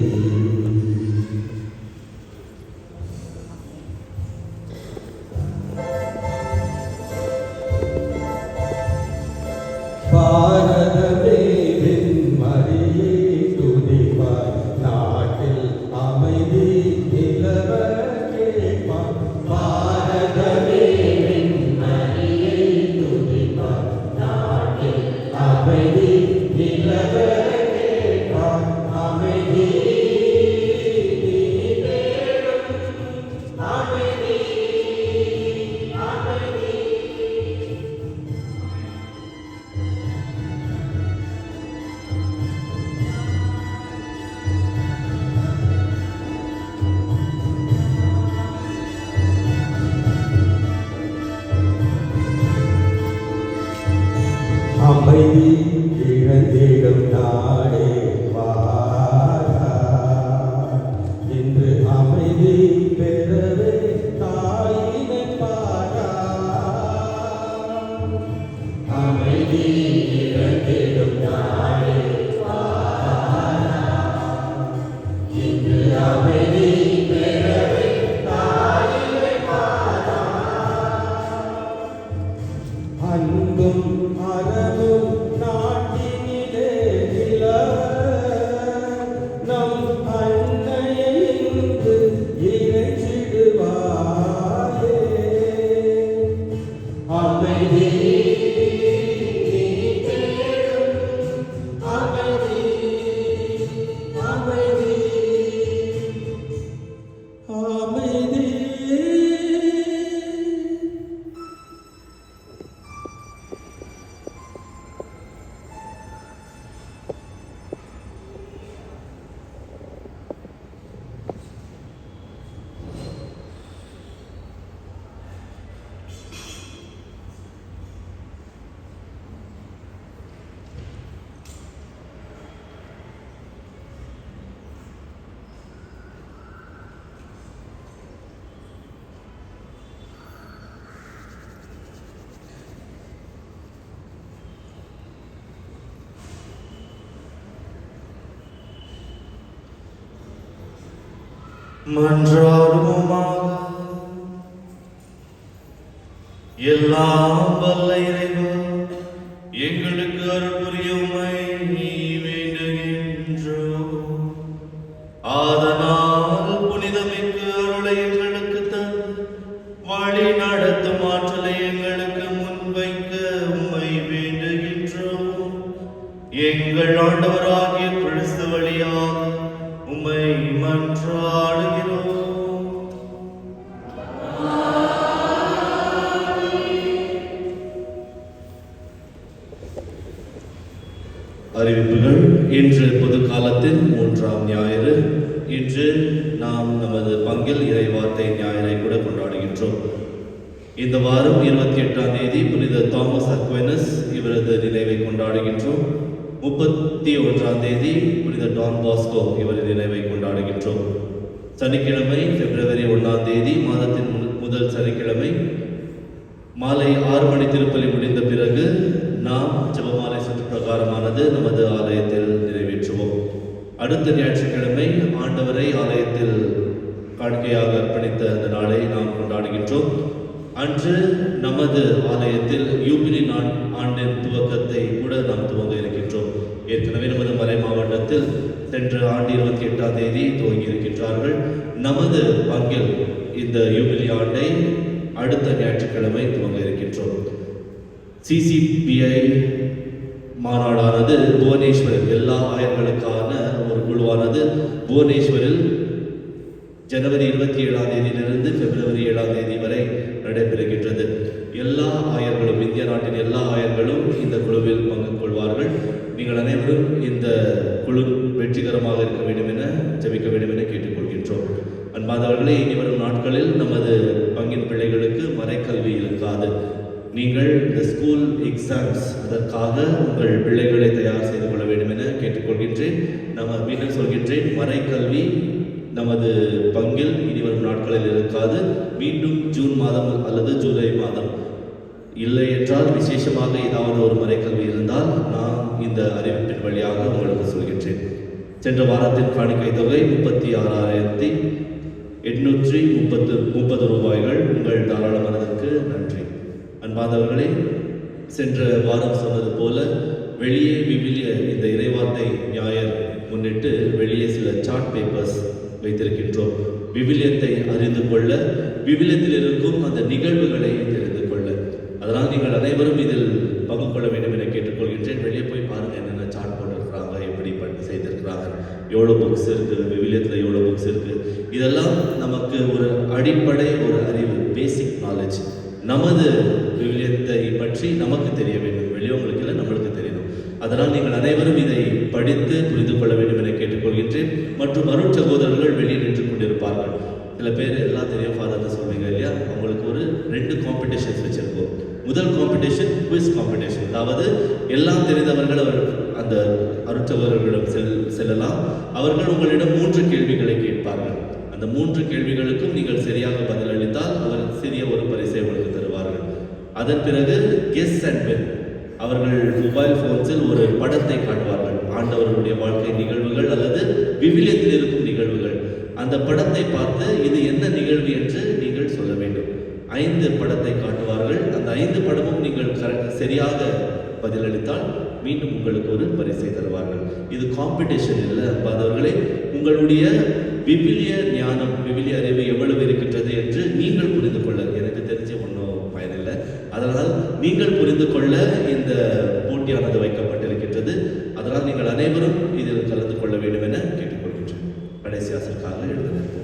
C: பாரதமே வெண்மறியை துதிப்பார். நாட்டில் அமைதி நிலவ கேட்பார். பாரதமே வெண்மறியை துதிப்பார். நாட்டில் அமைதி நிலவ கேட்பார். அமைதி நீ தேடும் அமைதி. அமைதி அமைதி இழந்திடும் நாடே வாரா. இன்று அமைதி பெறவே தாயினை பாரா. அமைதி இழந்திடும் நாடே வாரா. இன்று அமைதி பெறவே தாயினை பாரா. அன்பும் அறமும் நாடு
A: மன்றாடுவோமாக. எல்லாம் வல்ல இறைவா, எங்களுக்கு அருள் புரியுமை வேண்டுகின்றோம். ஆதனால் புனிதமிக்கு அருளை எங்களுக்கு தந்து வழி நடத்தும் ஆற்றலை எங்களுக்கு முன்வைக்க உம்மை வேண்டுகின்றோம். எங்கள் ஆண்டவராகிய கிறிஸ்து வழியாக உம்மை மன்றாடுகிறோம். அறிவிப்புகள். இன்று பொது காலத்தின் 3ஆம் ஞாயிறு. இன்று நாம் நமது பங்கில் இறைவார்த்தை ஞாயிறை கூட கொண்டாடுகின்றோம். இந்த வாரம் 28ஆம் தேதி புனித தாமஸ் அக்வைனஸ் இவரது நினைவை கொண்டாடுகின்றோம். 31ஆம் தேதி புனித டான் பாஸ்கோ இவரின் நினைவை கொண்டாடுகின்றோம். சனிக்கிழமை பிப்ரவரி 1ஆம் தேதி மாதத்தின் முதல் சனிக்கிழமை மாலை 6 மணி திருப்பலி முடிந்த பிறகு நாம் ஜெபமாலை சுற்று பிரகாரமானது நமது ஆலயத்தில் நிறைவேற்றுவோம். அடுத்த ஞாயிற்றுக்கிழமை ஆண்டவரை ஆலயத்தில் காணிக்கையாக அர்ப்பணித்த அந்த நாளை நாம் கொண்டாடுகின்றோம். அன்று நமது ஆலயத்தில் யூபிலி ஆண்டின் துவக்கத்தை கூட நாம் துவங்க இருக்கின்றோம். ஏற்கனவே நமது மறை மாவட்டத்தில் சென்ற ஆண்டு 28ஆம் தேதி துவங்கி இருக்கின்றார்கள். நமது பங்கில் இந்த யூபிலி ஆண்டை அடுத்த ஞாயிற்றுக்கிழமை துவங்க இருக்கின்றோம். CCBI மாநாடானது புவனேஸ்வரில் எல்லா ஆயர்களுக்கான ஒரு குழுவானது புவனேஸ்வரில் ஜனவரி 27ஆம் தேதியிலிருந்து பிப்ரவரி 7ஆம் தேதி வரை நடைபெறுகின்றது. எல்லா ஆயர்களும், இந்திய நாட்டின் எல்லா ஆயர்களும் இந்த குழுவில் பங்கு கொள்வார்கள். நீங்கள் அனைவரும் இந்த குழு வெற்றிகரமாக இருக்க வேண்டும் என ஜெபிக்க வேண்டும் என கேட்டுக்கொள்கின்றோம். அன்பாதவர்களே, இனி வரும் நாட்களில் நமது பங்கின் பிள்ளைகளுக்கு மறைக்கல்வி இருக்காது. நீங்கள் இந்த ஸ்கூல் எக்ஸாம்ஸ் அதற்காக உங்கள் பிள்ளைகளை தயார் செய்து கொள்ள வேண்டும் என கேட்டுக்கொள்கின்றேன். மீண்டும் சொல்கின்றேன், மறைக்கல்வி நமது பங்கில் இனி வரும் நாட்களில் இருக்காது. மீண்டும் ஜூன் மாதம் அல்லது ஜூலை மாதம், இல்லை என்றால் விசேஷமாக ஏதாவது ஒரு மறைக்கல்வி இருந்தால் நான் இந்த அறிவிப்பின் வழியாக உங்களுக்கு சொல்கின்றேன். சென்ற வாரத்தின் காணிக்கை தொகை 36,830 ரூபாய்கள். உங்கள் தாராள மனதிற்கு நன்றி. அன்பாதவர்களே, சென்ற வாரம் சொன்னது போல வெளியே விவிலிய இந்த இறைவார்த்தை ஞாயிறு முன்னிட்டு வெளியே சில சார்ட் பேப்பர்ஸ் வைத்திருக்கின்றோம். விவிலியத்தை அறிந்து கொள்ள, விவிலியத்தில் இருக்கும் அந்த நிகழ்வுகளை தெரிந்து கொள்ள. அதனால் நீங்கள் அனைவரும் இதில் பங்கு கொள்ள வேண்டும் என கேட்டுக்கொள்கின்றேன். வெளியே போய் பாருங்கள், என்னென்ன சார்ட் போட்டிருக்கிறாங்க, எப்படி செய்திருக்கிறாங்க, எவ்வளோ புக்ஸ் இருக்குது, விவிலியத்தில் எவ்வளோ புக்ஸ் இருக்குது. இதெல்லாம் நமக்கு ஒரு அடிப்படை, ஒரு அறிவு, பேசிக் நாலேஜ். நமது விவிலியத்தை பற்றி நமக்கு தெரிய வேண்டும், வெளியவங்களுக்கு இல்லை, நம்மளுக்கு தெரியணும். அதனால் நீங்கள் அனைவரும் இதை படித்து புரிந்து கொள்ள வேண்டும் என கேட்டுக்கொள்கின்றேன். மற்றும் அருட்சகோதரர்கள் வெளியே நின்று கொண்டிருப்பார்கள். சில பேர் எல்லாம் தெரியும் ஃபாதர்னு சொல்வீங்க இல்லையா, அவங்களுக்கு ஒரு 2 காம்படிஷன்ஸ் வச்சிருக்கோம். முதல் காம்படிஷன் குவிஸ் காம்படிஷன், அதாவது எல்லாம் தெரிந்தவர்கள் அவர் அந்த அருட்சகோதரர்களிடம் செல்லலாம். அவர்கள் உங்களிடம் 3 கேள்விகளை கேட்பார்கள். அந்த 3 கேள்விகளுக்கும் நீங்கள் சரியாக பதிலளித்தால் அவர் சிறிய ஒரு பரிசை உங்களுக்கு தருவார்கள். அதன் பிறகு கெஸ் அண்ட் வின், அவர்கள் மொபைல் போன்ஸில் ஒரு படத்தை காட்டுவார்கள், ஆண்டவர்களுடைய வாழ்க்கை நிகழ்வுகள் அல்லது விவிலியத்தில் இருக்கும் நிகழ்வுகள். அந்த படத்தை பார்த்து இது என்ன நிகழ்வு என்று நீங்கள் சொல்ல வேண்டும். 5 படத்தை காட்டுவார்கள். அந்த 5 படமும் நீங்கள் சரியாக பதிலளித்தால் மீண்டும் உங்களுக்கு ஒரு பரிசை தருவார்கள். இது காம்படிஷன் இல்லை அன்பாதவர்களே, உங்களுடைய விவிலிய ஞானம், விவிலிய அறிவு எவ்வளவு இருக்கின்றது என்று நீங்கள் புரிந்து கொள்ள. எனக்கு தெரிஞ்ச ஒன்றும் பயனில்லை. அதனால் நீங்கள் புரிந்து கொள்ள இந்த போட்டியானது வைக்கப்பட்டிருக்கின்றது. அதனால் நீங்கள் அனைவரும் இதில் கலந்து கொள்ள வேண்டும் என கேட்டுக்கொள்கின்றேன். கடைசி ஆசிற்காக எழுதுகிறேன்.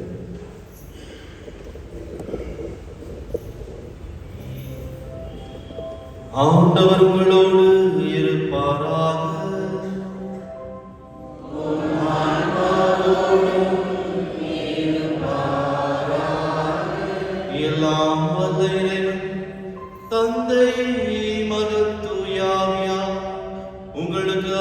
A: ஆண்டவர் உங்களோடு இருப்பாராக. எல்லாம் வல்ல இறைவன் தந்தை மகன் தூய ஆவியார் உங்களுக்கு